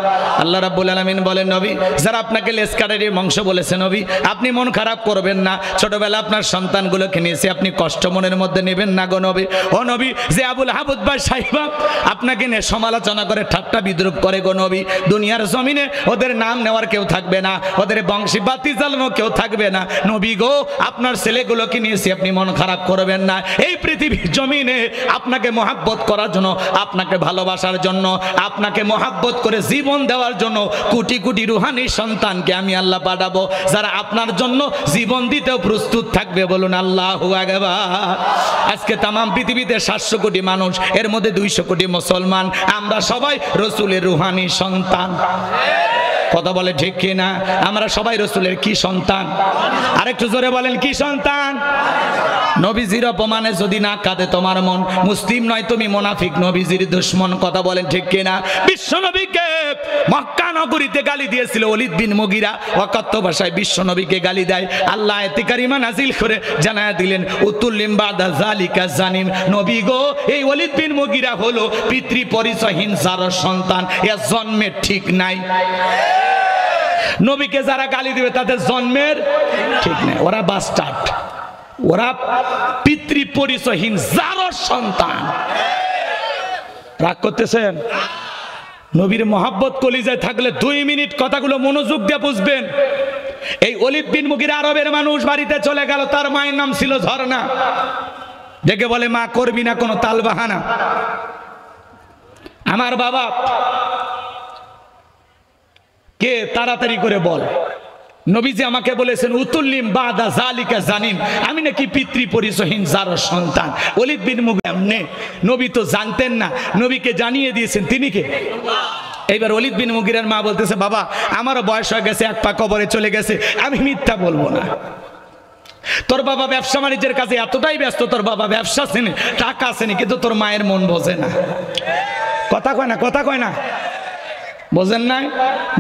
আল্লাহ রাব্বুল আলামিন বলেন, নবী যারা আপনাকে লেসকারের মাংস বলেছে, নবী আপনি মন খারাপ করবেন না। ছোটবেলা আপনার সন্তানগুলোকে নিয়েছে, আপনি কষ্ট মনের মধ্যে নেবেন না গো নবী। ও নবী, যে আবুল হাবুদ বা সাইবা আপনাকে নিয়ে সমালোচনা করে, ঠাট্টা বিদ্রুপ করে গো নবী, দুনিয়ার জমিনে ওদের নাম নেওয়ার কেউ থাকবে না, ওদের বংশী বাতি জ্বালানো কেউ থাকবে না। নবী গো, আপনার ছেলেগুলোকে নিয়েছি, আপনি মন খারাপ করবেন না। এই পৃথিবীর জমিনে আপনাকে মহাব্বত করার জন্য, আপনাকে ভালোবাসার জন্য, আপনাকে মহাব্বত করে জীবন দেওয়ার জন্য কোটি কোটি রুহানি সন্তানকে আমি আল্লাহ পাঠাবো, যারা আপনার জন্য জীবন দিতেও প্রস্তুত থাকবে। বলুন আল্লাহু আকবার। আজকে তাম পৃথিবীতে 700 কোটি মানুষ, এর মধ্যে 200 কোটি মুসলমান। আমরা সবাই রসুলের রুহানি সন্তান। কথা বলে ঠিক কিনা? আমরা সবাই রসুলের কি সন্তান? আরেকটু জোরে বলেন, কি সন্তান? নবীজির অপমানে যদি না কাঁদে তোমার মন, মুসলিম নয় তুমি মুনাফিক, নবীজির দুশমন। কথা বলেন ঠিক কিনা? বিশ্ব নবীকে মক্কা নগরীতে গালি দিয়েছিল ওলীদ বিন মুগীরা, অকথ্য ভাষায় বিশ্ব নবীকে গালি দেয়। আল্লাহ আয়াতে কারিমা নাজিল করে জানায়া দিলেন, উতুল্লিম বাদা যালিকা জানিম। নবী গো, এই ওলীদ বিন মুগীরা হলো পিতৃ পরিচয়হীন যার সন্তান, এর জন্মের ঠিক নাই। নবীকে যারা গালি দিবে তাদের জন্মের ঠিক নাই, ওরা বাস্টার্ড, ওরা পিতৃ পরিচয়হীন যার সন্তান। রাগ করতেছেন? নবীর মহাব্বত কলিজায় থাকলে 2 মিনিট কথাগুলো মনোযোগ দিয়ে বুঝবেন। এই ওলীদ বিন মুগীরা আরবের মানুষ, বাড়িতে চলে গেল, তার মায়ের নাম ছিল ঝর্ণা। ডেকে বলে, মা করবি না কোনো তাল বাহানা, আমার বাবা কে তাড়াতাড়ি করে বল। নবীজি আমাকে বলেছেন উতুল্লিম বাদা যালিকা জানিম, আমি নাকি পিতৃ পরিচয়হীন যার সন্তান। ওলীদ বিন মুগীরা নবী তো জানতেন না, নবীকে জানিয়ে দিয়েছেন তিনি কে? এইবার ওলীদ বিন মুগীরার মা বলতেছে, বাবা আমারও বয়স হয়ে গেছে, এক পা কবরে চলে গেছে, আমি মিথ্যা বলবো না। তোর বাবা ব্যবসা বাণিজ্যের কাছে এতটাই ব্যস্ত, তোর বাবা ব্যবসা চেনে, টাকা আসেনি, কিন্তু তোর মায়ের মন বোঝে না। কথা কয় না, কথা কয় না, বোঝেন নাই?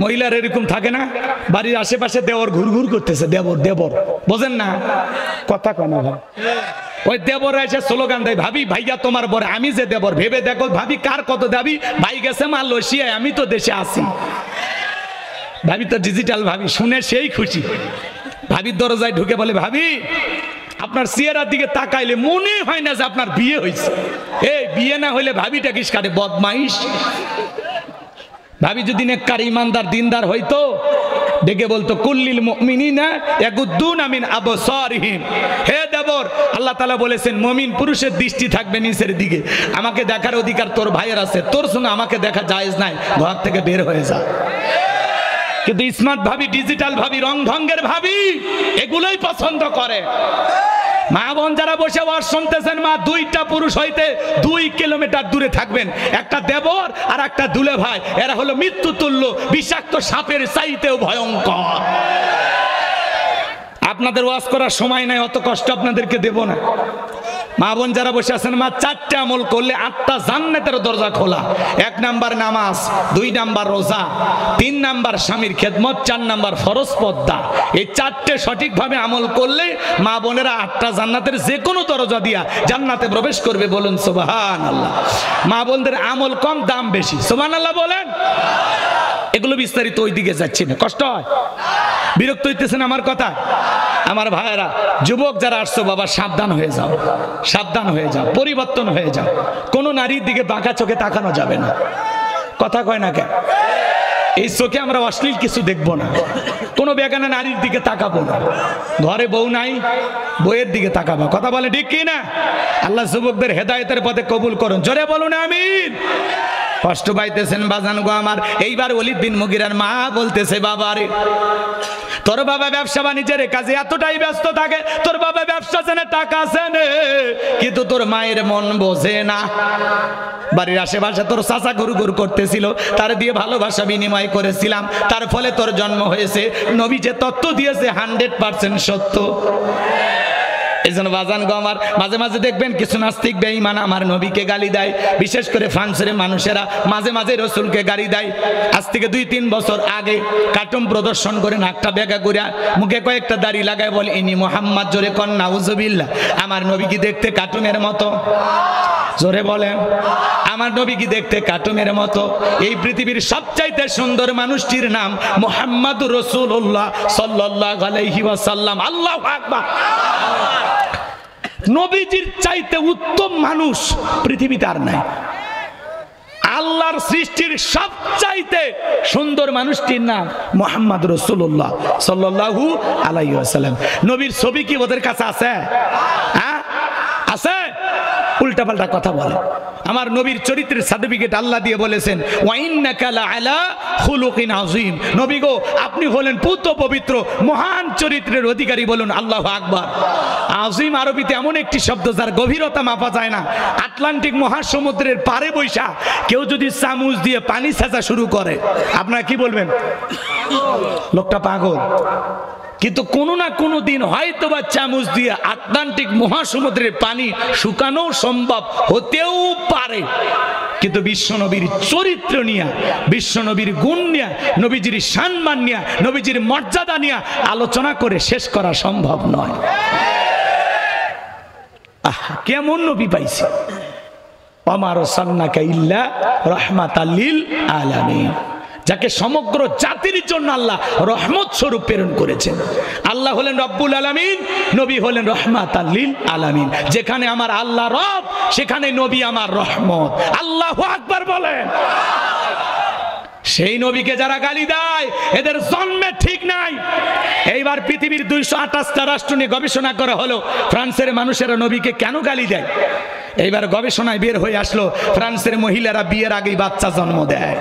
মহিলার এরকম থাকে না, বাড়ির আশেপাশে দেবর ঘুরঘুর করতেছে, দেবর দেবর, বোঝেন না? কথা কয় না ভাই। ওই দেবরা এসে স্লোগান দেয়, ভাবি ভাইয়া তোমার বরে, আমি যে দেবর, ভেবে দেখো ভাবি কার কত দাবি, ভাই গেছে মালয়েশিয়ায়, আমি তো দেশে আছি। ভাবি তো ডিজিটাল ভাবি, শুনে সেই খুশি। ভাবির দরজায় ঢুকে বলে, ভাবি আপনার চেহারার দিকে তাকাইলে মনে হয় না যে আপনার বিয়ে হয়েছে। এই বিয়ে না হইলে ভাবিটা কিস কাটে, বদমাইশ। ভাবি যদি নেককার ইমানদার দিনদার হইতো, ডেকে বলতো, কুল্লিল মুমিনিনা ইয়াগুদ্দুনা মিন আবসারিহিম। হে দেবর, আল্লাহ তাআলা বলেছেন মুমিন পুরুষের দৃষ্টি থাকবে নিচের দিকে। আমাকে দেখার অধিকার তোর ভাইয়ের আছে, তোর শুনে আমাকে দেখা জায়েজ নাই, ঘর থেকে বের হয়ে যা। কিন্তু স্মার্ট ভাবি, ডিজিটাল ভাবি, রং ঢঙ্গের ভাবি এগুলোই পছন্দ করে। মা বোন যারা বসে ওয়াজ শুনতেছেন, মা 2টা পুরুষ হইতে 2 কিলোমিটার দূরে থাকবেন, একটা দেবর আর একটা দুলে ভাই, এরা হলো মৃত্যু তুল্য, বিষাক্ত সাপের চাইতেও ভয়ঙ্কর। আপনাদের ওয়াজ করার সময় নাই, অত কষ্ট আপনাদেরকে দেব না। মা বোন যারা বসে আছেন, মা 4টে আমল করলে 8টা জান্নাতের দরজা খোলা। 1 নাম্বার নামাজ, 2 নাম্বার রোজা, 3 নাম্বার স্বামীর খেদমত, 4 নাম্বার ফরজ পর্দা। এই 4টে সঠিকভাবে আমল করলে মা বোনেরা 8টা জান্নাতের যে কোনো দরজা দিয়া জান্নাতে প্রবেশ করবে। বলুন সুবহানাল্লাহ। মা বোনদের আমল কম, দাম বেশি। সুবহানাল্লাহ বলেন। এগুলো বিস্তারিত ওই দিকে যাচ্ছে না, কষ্ট হয়, বিরক্ত হইতেছেন আমার কথা? আমার ভাইয়েরা, যুবক যারা আসছো, বাবা সাবধান হয়ে যাও, সাবধান হয়ে যাও, পরিবর্তন হয়ে যাও। কোনো নারীর দিকে বাঁকা চোখে তাকানো যাবে না। কথা কয় না কেন? এই চোখে আমরা অশ্লীল কিছু দেখবো না, কোনো বেগানা নারীর দিকে তাকাবো না, ঘরে বউ নাই বউয়ের দিকে তাকাবো। কথা বলে ঠিক কি না? আল্লাহ যুবকদের হেদায়েতের পথে কবুল করুন, জোরে বলুন আমিন। কষ্ট পাইতেছেন বাজান গো আমার। এইবার ওলীদ বিন মুগীরার মা বলতেছে, বাবা রে তোর বাবা ব্যবসা বাণিজ্যের কাজে এতটাই ব্যস্ত থাকে, তোর বাবা ব্যবসা জানে টাকা আছে কিন্তু তোর মায়ের মন বোঝে না। বাড়ির আশেপাশে তোর চাচা ঘুরু ঘুর করতেছিল, তার দিয়ে ভালোবাসা বিনিময় করেছিলাম, তার ফলে তোর জন্ম হয়েছে। নবী যে তত্ত্ব দিয়েছে 100% সত্য। এই জন্য বাজান গো আমার, মাঝে মাঝে দেখবেন কিছু নাস্তিক বেঈমান আমার নবীকে গালি দেয়, বিশেষ করে ফ্রান্সের মানুষেরা মাঝে মাঝে রসুলকে গালি দেয়। আজ থেকে 2-3 বছর আগে কার্টুন প্রদর্শন করে নাকটা বেঁকা করে মুখে কয়েকটা দাড়ি লাগায় বলে ইনি মোহাম্মদ, জোরে কন নাউজুবিল্লাহ। আমার নবী কি দেখতে কার্টুনের মতো? জোরে বলেন, আমার নবী কি দেখতে কার্টুনের মতো? এই পৃথিবীর সবচাইতে সুন্দর মানুষটির নাম মুহাম্মাদুর রাসূলুল্লাহ সাল্লাল্লাহু আলাইহি ওয়াসাল্লাম। আল্লাহু আকবার। নবীজির চাইতে উত্তম মানুষ পৃথিবীতে আর নাই। আল্লাহর সৃষ্টির সবচাইতে সুন্দর মানুষটির নাম মুহাম্মদ রাসূলুল্লাহ সাল্লাল্লাহু আলাইহি ওয়াসাল্লাম। নবীর ছবি কি ওদের কাছে আছে? হ্যাঁ আছে? উল্টাপাল্টা কথা বলে। আমার নবীর চরিত্রের সার্টিফিকেট আল্লাহ দিয়ে বলেছেন, ওয়া ইন্নাকা লাআলা খুলুকিন আযীম। নবী গো আপনি হলেন পুত পবিত্র মহান চরিত্রের অধিকারী, বলুন আল্লাহু আকবার। আযীম আরবিতে এমন একটি শব্দ যার গভীরতা মাপা যায় না। আটলান্টিক মহাসমুদ্রের পারে বৈশা কেউ যদি চামচ দিয়ে পানি ছেঁচা শুরু করে, আপনারা কি বলবেন? লোকটা পাগল। কিন্তু কোনো না কোনো দিন হয়তো বা চামচ দিয়ে আটলান্টিক মহাসমুদ্রের পানি শুকানো সম্ভব হতেও পারে। কিন্তু বিশ্বনবীর চরিত্র নিয়ে, বিশ্বনবীর গুণ নিয়ে, নবীজির সম্মান নিয়ে, নবীজির মর্যাদা নিয়ে আলোচনা করে শেষ করা সম্ভব নয়। কেমন নবী পাইছি? ওয়া আরসালনাকা ইল্লা রাহমাতাল লিল আলামিন, যাকে সমগ্র জাতির জন্য আল্লাহ রহমত স্বরূপ প্রেরণ করেছেন। আল্লাহ হলেন রব্বুল আলামিন, নবী হলেন রহমাতাল লিল আলামিন। যেখানে আমার আল্লাহ রব, সেখানে নবী আমার রহমত। আল্লাহু আকবার বলেন। সেই নবীকে যারা গালি দেয় এদের জন্মে ঠিক নাই। এইবার পৃথিবীর 228টা রাষ্ট্র নিয়ে গবেষণা করা হলো, ফ্রান্সের মানুষেরা নবীকে কেন গালি দেয়। এইবার গবেষণায় বের হয়ে আসলো ফ্রান্সের মহিলারা বিয়ের আগেই বাচ্চা জন্ম দেয়।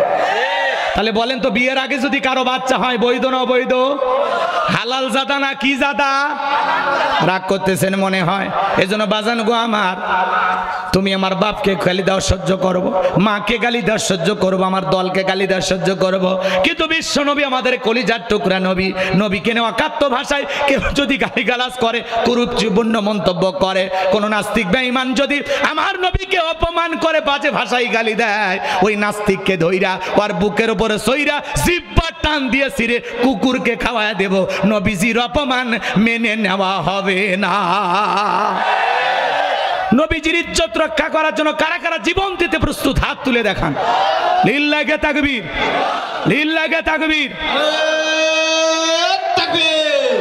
তাহলে বলেন তো, বিয়ের আগে যদি কারো বাচ্চা হয় বৈধ না অবৈধ? হালাল জাদা না কি জাদা? রাগ করতেছেন মনে হয়। এজন্য বাজান গো আমার, তুমি আমার বাপকে গালি দাও সহ্য করব, মাকে গালি দাও সহ্য করব, আমার দলকে গালি দাও সহ্য করব, কিন্তু বিশ্ব নবী আমাদের কলিজার টুকরা নবী, নবীকে নেওয়া কাত্য ভাষায় কেউ যদি গালিগালাজ করে, কুরুচিপূর্ণ মন্তব্য করে, কোন নাস্তিক বেঈমান যদি আমার নবীকে অপমান করে বাজে ভাষায় গালি দেয়, ওই নাস্তিককে ধইরা ওর বুকের উপরে সইরা জিহ্বা টান দিয়ে ছিঁড়ে কুকুরকে খাওয়ায় দেব। নবীজির অপমান মেনে নেওয়া হবে না। নবীজির ইজ্জত রক্ষা করার জন্য কারা কারা জীবন দিতে প্রস্তুত? হাত তুলে দেখান। লিল্লাহি তাকবীর, লিল্লাহি তাকবীর, তাকবীর,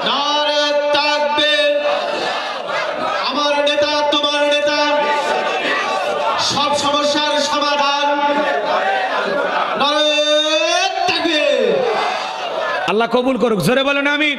নারে তাকবীর। আমার নেতা তোমার নেতা, সব সমস্যার সমাধান। নারে তাকবীর। আল্লাহ কবুল করুক, জোরে বলেন আমিন।